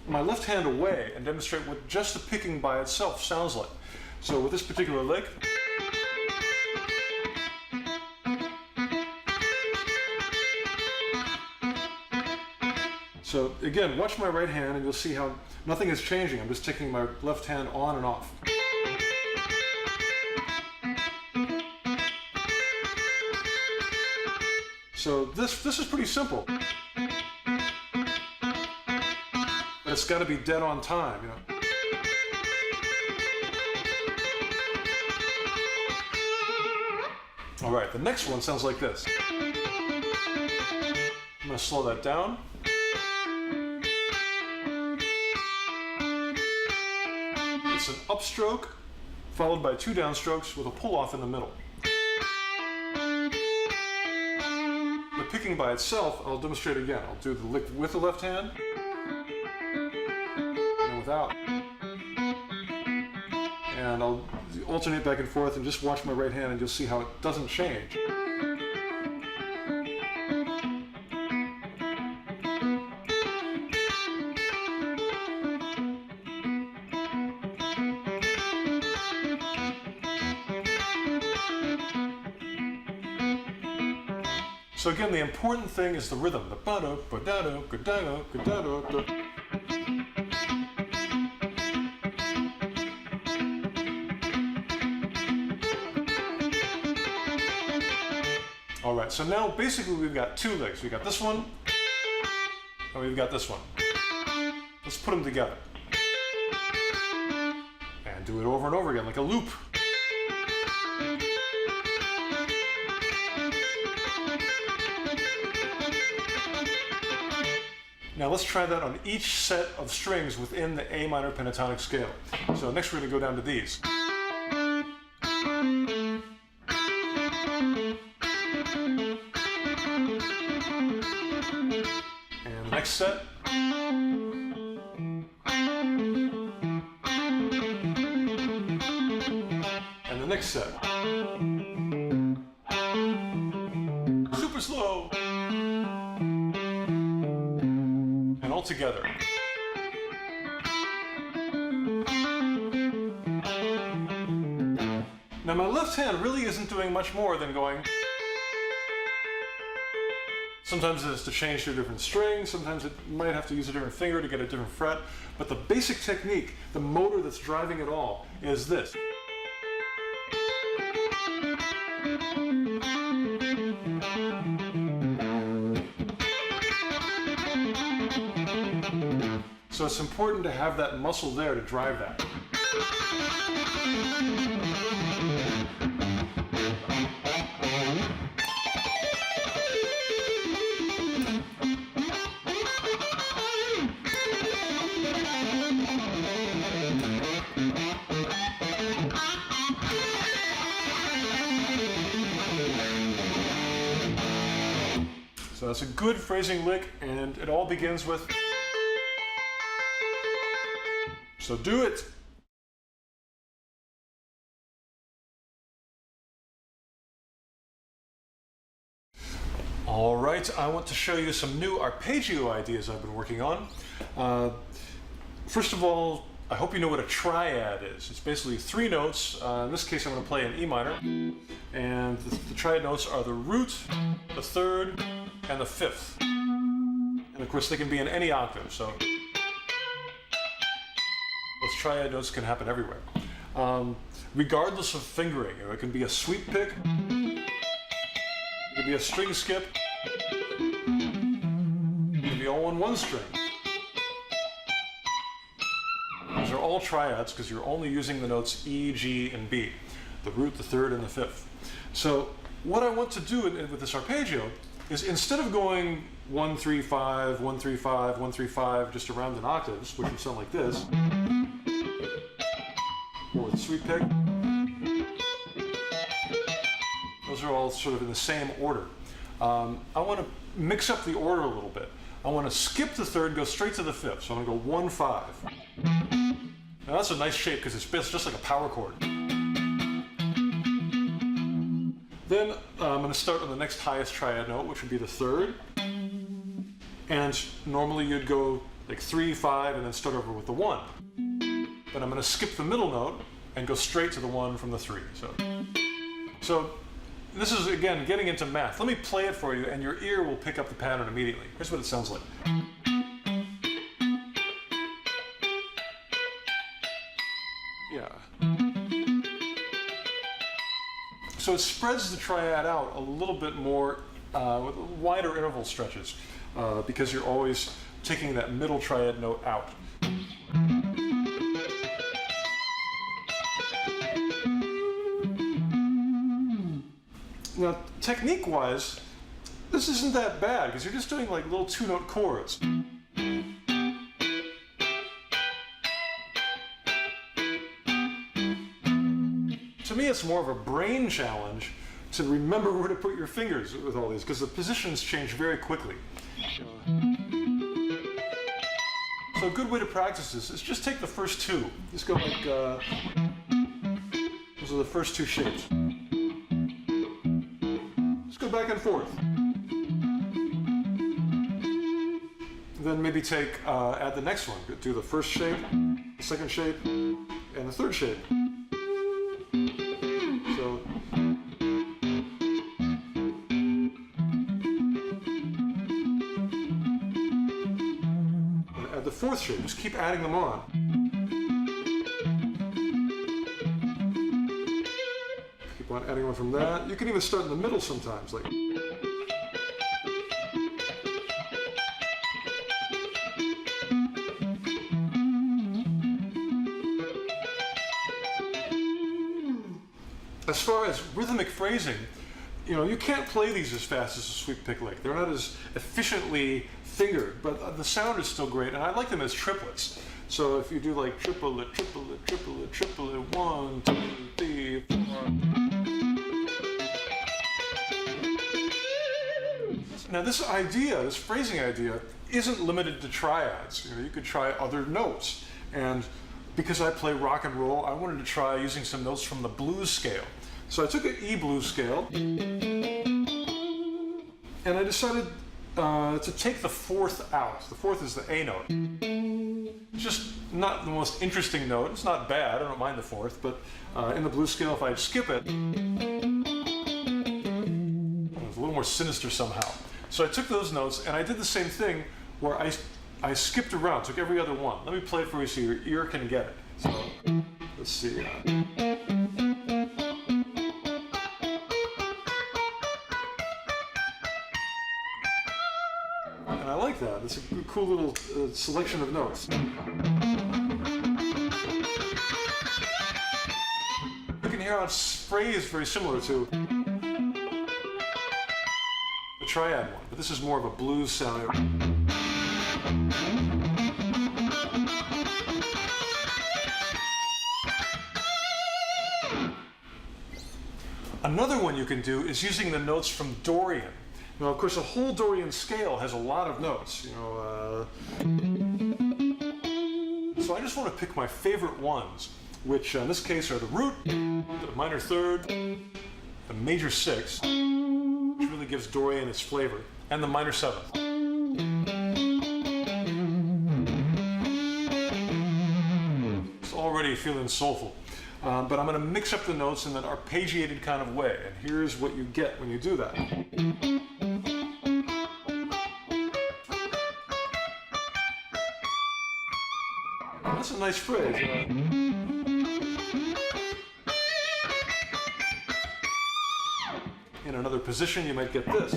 my left hand away and demonstrate what just the picking by itself sounds like. So with this particular lick, so again, watch my right hand and you'll see how nothing is changing. I'm just taking my left hand on and off. So this is pretty simple. But it's got to be dead on time, All right, the next one sounds like this. I'm going to slow that down. It's an upstroke followed by 2 downstrokes with a pull-off in the middle. The picking by itself, I'll demonstrate again. I'll do the lick with the left hand and without. And I'll alternate back and forth and just watch my right hand and you'll see how it doesn't change. So again, the important thing is the rhythm. The ba-do, ba-da-do, ga-da-do, ga-da-do. All right, so now basically we've got two licks. We've got this one, and we've got this one. Let's put them together. And do it over and over again, like a loop. Now let's try that on each set of strings within the A minor pentatonic scale. So next we're going to go down to these. And the next set. And the next set. Super slow. And all together. Now my left hand really isn't doing much more than going. Sometimes it has to change to a different string, sometimes it might have to use a different finger to get a different fret, but the basic technique, the motor that's driving it all, is this. So it's important to have that muscle there to drive that. So that's a good phrasing lick, and it all begins with. So do it. All right, I want to show you some new arpeggio ideas I've been working on. First of all, I hope you know what a triad is. It's basically three notes. In this case, I'm going to play an E minor. And the triad notes are the root, the third, and the fifth. And of course, they can be in any octave. So those triad notes can happen everywhere. Regardless of fingering, it can be a sweep pick, it can be a string skip, it can be all on one string. These are all triads because you're only using the notes E, G, and B, the root, the third, and the fifth. So what I want to do with this arpeggio is instead of going 1, 3, 5, 1, 3, 5, 1, 3, 5, just around in octaves, which would sound like this, or with a sweep pick. Those are all sort of in the same order. I want to mix up the order a little bit. I want to skip the third, go straight to the fifth. So I'm going to go 1, 5. Now that's a nice shape because it's just like a power chord. Then I'm going to start on the next highest triad note, which would be the third. And normally you'd go like 3, 5, and then start over with the 1. But I'm going to skip the middle note and go straight to the 1 from the 3. So this is, again, getting into math. Let me play it for you, and your ear will pick up the pattern immediately. Here's what it sounds like. Yeah. So it spreads the triad out a little bit more with wider interval stretches because you're always taking that middle triad note out. Now, technique-wise, this isn't that bad because you're just doing like little two-note chords. To me, it's more of a brain challenge to remember where to put your fingers with all these because the positions change very quickly. So a good way to practice this is just take the first two. Just go like... Those are the first two shapes. Just go back and forth. Then maybe add the next one. Do the first shape, the second shape, and the third shape. So, and add the fourth shape. Just keep adding them on. Keep on adding one from that. You can even start in the middle sometimes, like. As far as rhythmic phrasing, you can't play these as fast as a sweep pick lick. They're not as efficiently fingered, but the sound is still great, and I like them as triplets. So if you do like triplet, triplet, triplet, triplet, 1, 2, 3, 4. Now this phrasing idea, isn't limited to triads. You could try other notes. And because I play rock and roll, I wanted to try using some notes from the blues scale. So I took an E blues scale, and I decided to take the fourth out. The fourth is the A note. It's just not the most interesting note. It's not bad, I don't mind the fourth, but in the blues scale, if I skip it, it's a little more sinister somehow. So I took those notes, and I did the same thing where I skipped around, took every other one. Let me play it for you so your ear can get it. So, let's see. And I like that. It's a cool little selection of notes. You can hear how it's phrased very similar to the triad one, but this is more of a blues sound. Another one you can do is using the notes from Dorian. Now, of course, a whole Dorian scale has a lot of notes. So I just want to pick my favorite ones, which in this case are the root, the minor third, the major sixth, which really gives Dorian its flavor, and the minor seventh. It's already feeling soulful. But I'm going to mix up the notes in an arpeggiated kind of way, and here's what you get when you do that. That's a nice phrase. In another position, you might get this.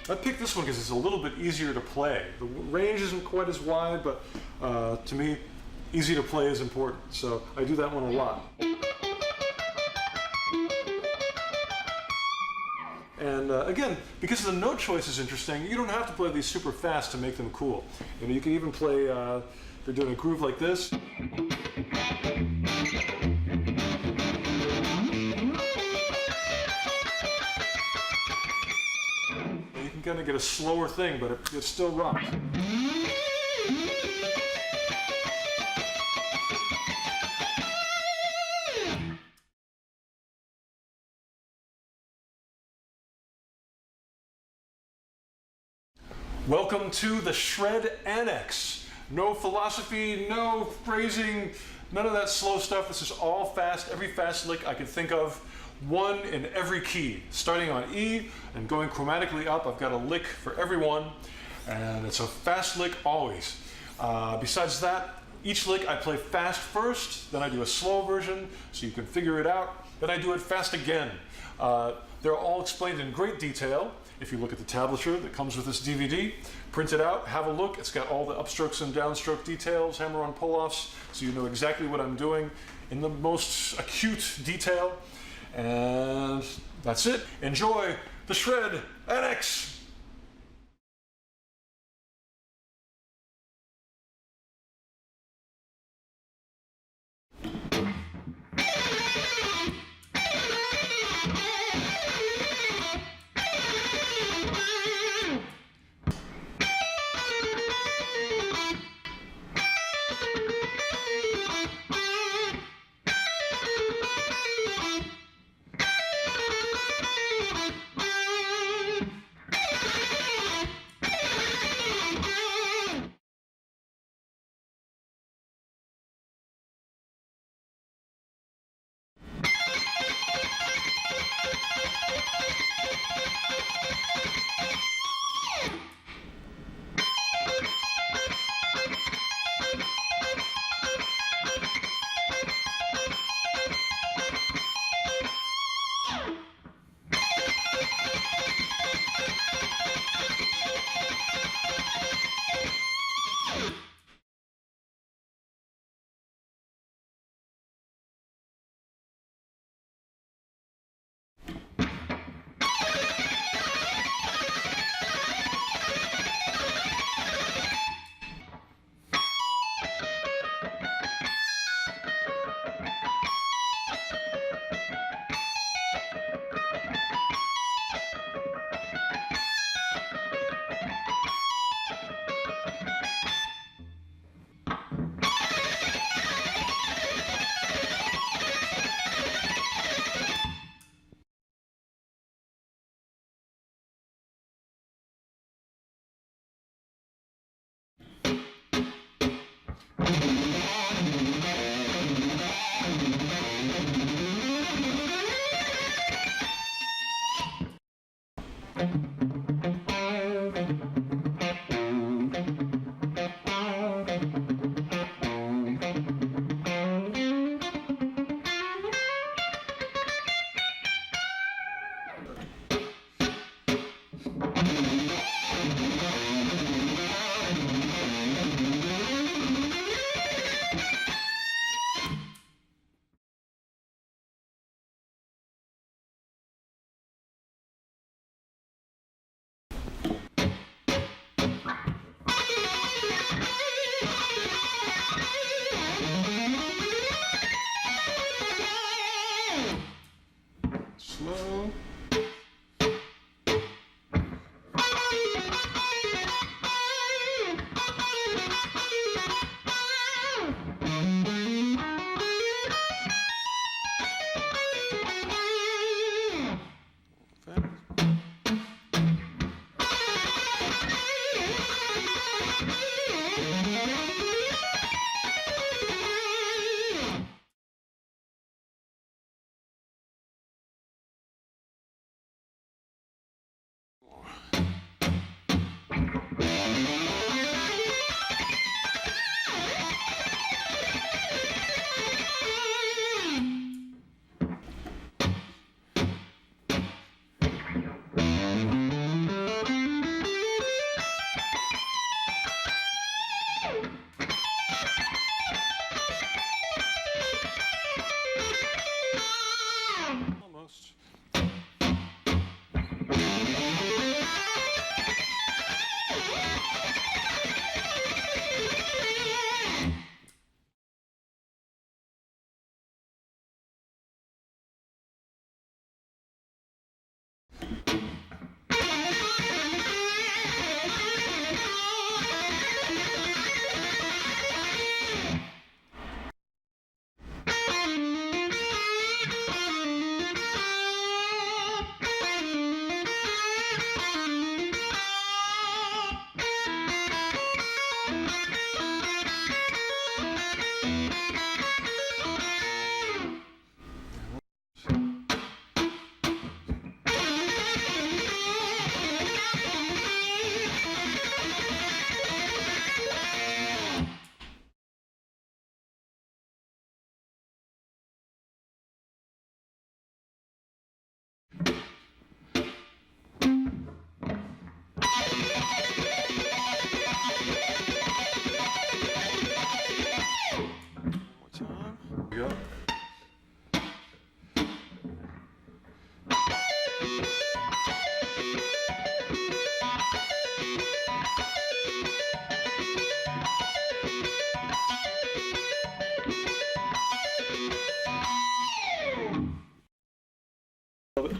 I picked this one because it's a little bit easier to play. The range isn't quite as wide, but to me, easy to play is important. So I do that one a lot. And again, because the note choice is interesting, you don't have to play these super fast to make them cool. You can even play, if you're doing a groove like this. Kind of get a slower thing, but it still rocks. Welcome to the Shred Annex. No philosophy, no phrasing, none of that slow stuff. This is all fast, every fast lick I can think of. One in every key, starting on E and going chromatically up. I've got a lick for every one, and it's a fast lick always. Besides that, each lick I play fast first, then I do a slow version so you can figure it out, then I do it fast again. They're all explained in great detail. If you look at the tablature that comes with this DVD, print it out, have a look. It's got all the upstrokes and downstroke details, hammer-on pull-offs, so you know exactly what I'm doing in the most acute detail. And that's it. Enjoy the Shred Annex! Slow. Almost. Go. Love it.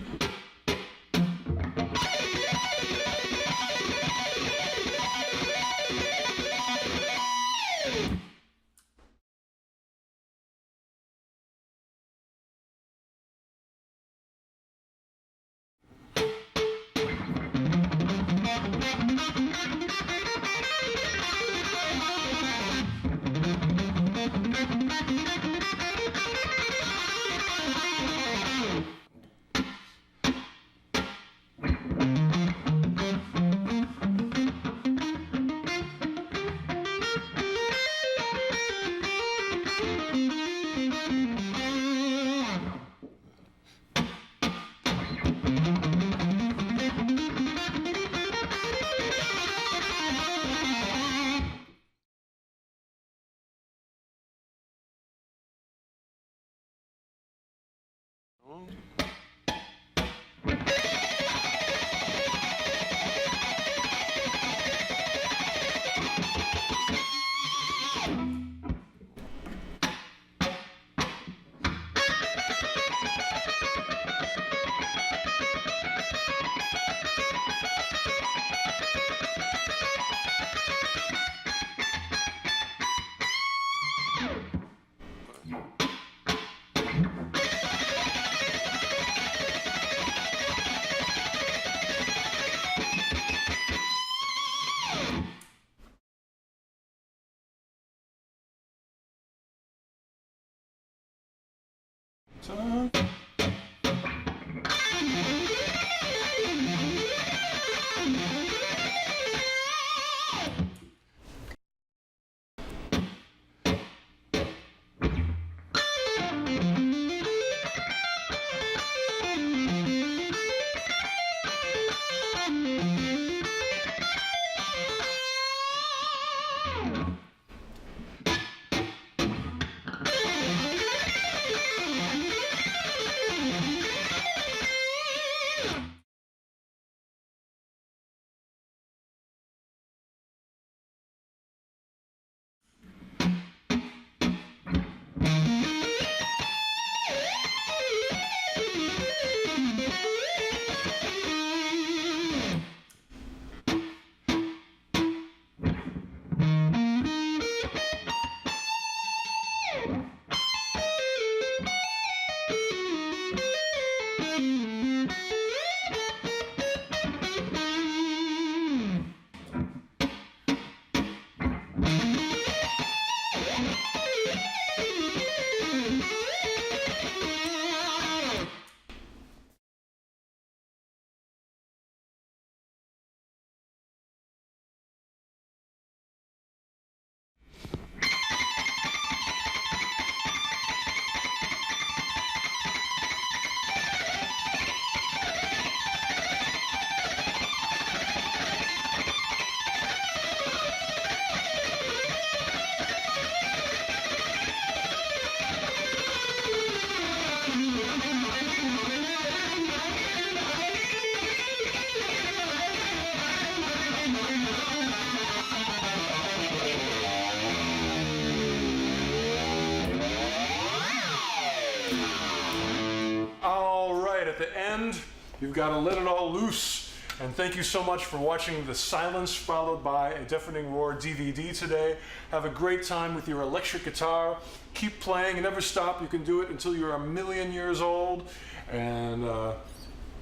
At the end, you've got to let it all loose. And thank you so much for watching The Silence Followed by a Deafening Roar DVD today. Have a great time with your electric guitar. Keep playing, never stop. You can do it until you're 1,000,000 years old. And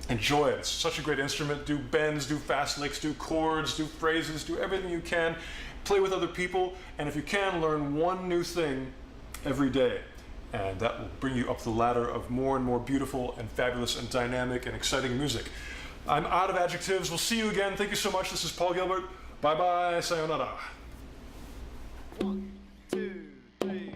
enjoy it. It's such a great instrument. Do bends, do fast licks, do chords, do phrases, do everything you can. Play with other people. And if you can, learn one new thing every day. And that will bring you up the ladder of more and more beautiful and fabulous and dynamic and exciting music. I'm out of adjectives. We'll see you again. Thank you so much. This is Paul Gilbert. Bye-bye. Sayonara. 1, 2, 3.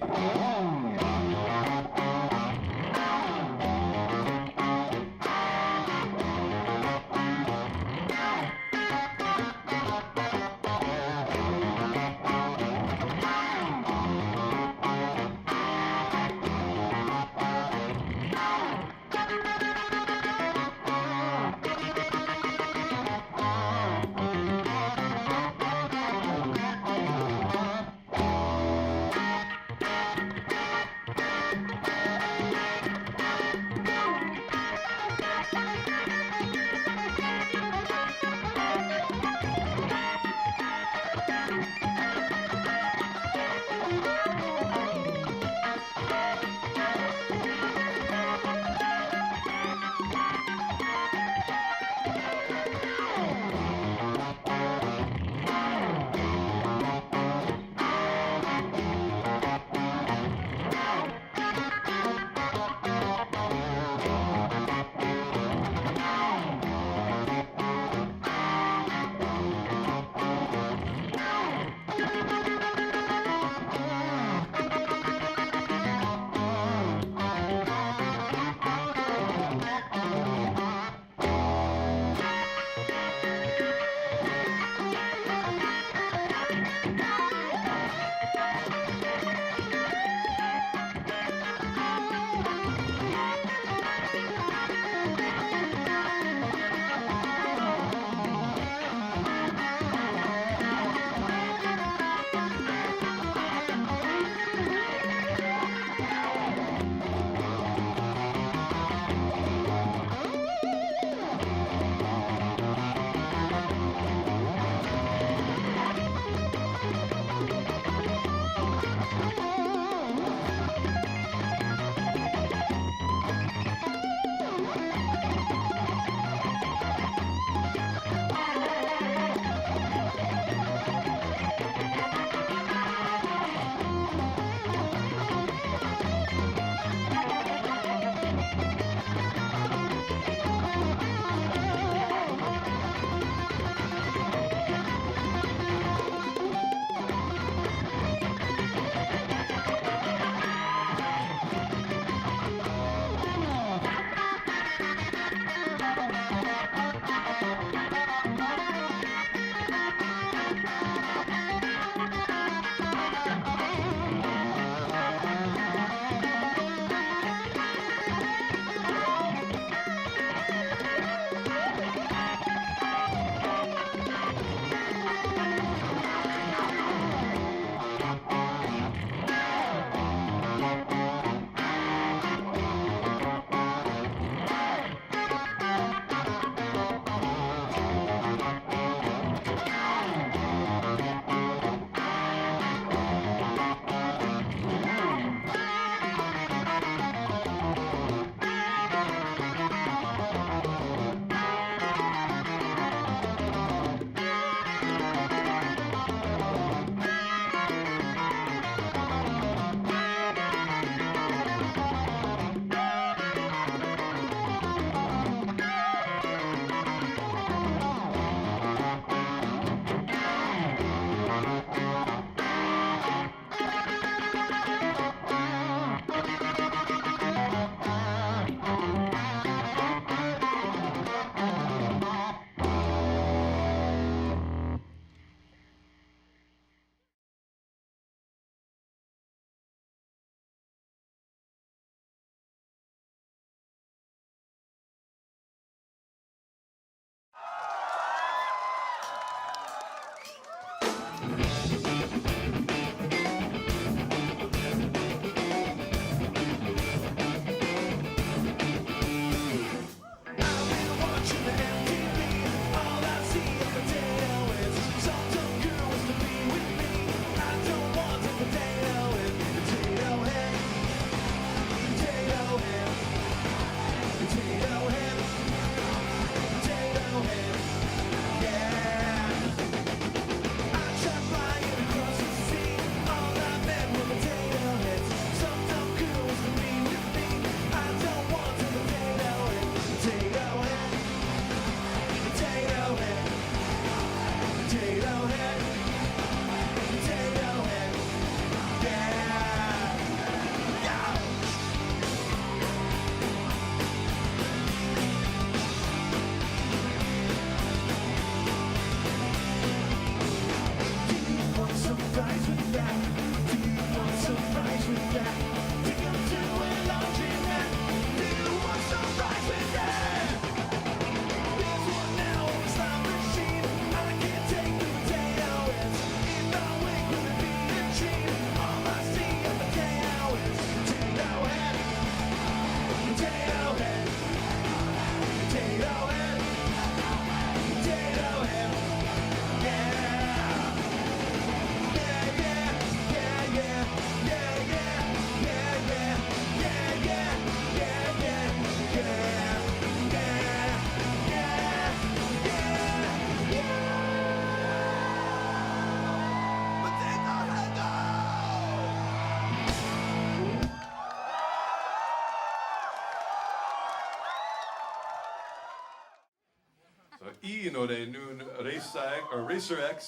이 노래는 Racer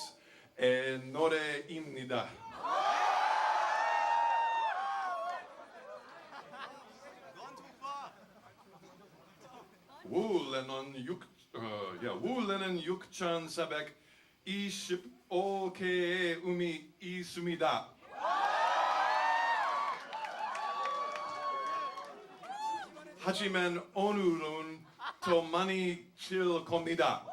X의 노래입니다. 울레는 6,425개의 음이 있습니다. 하지만 오늘은 더 많이 칠 겁니다.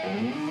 Thank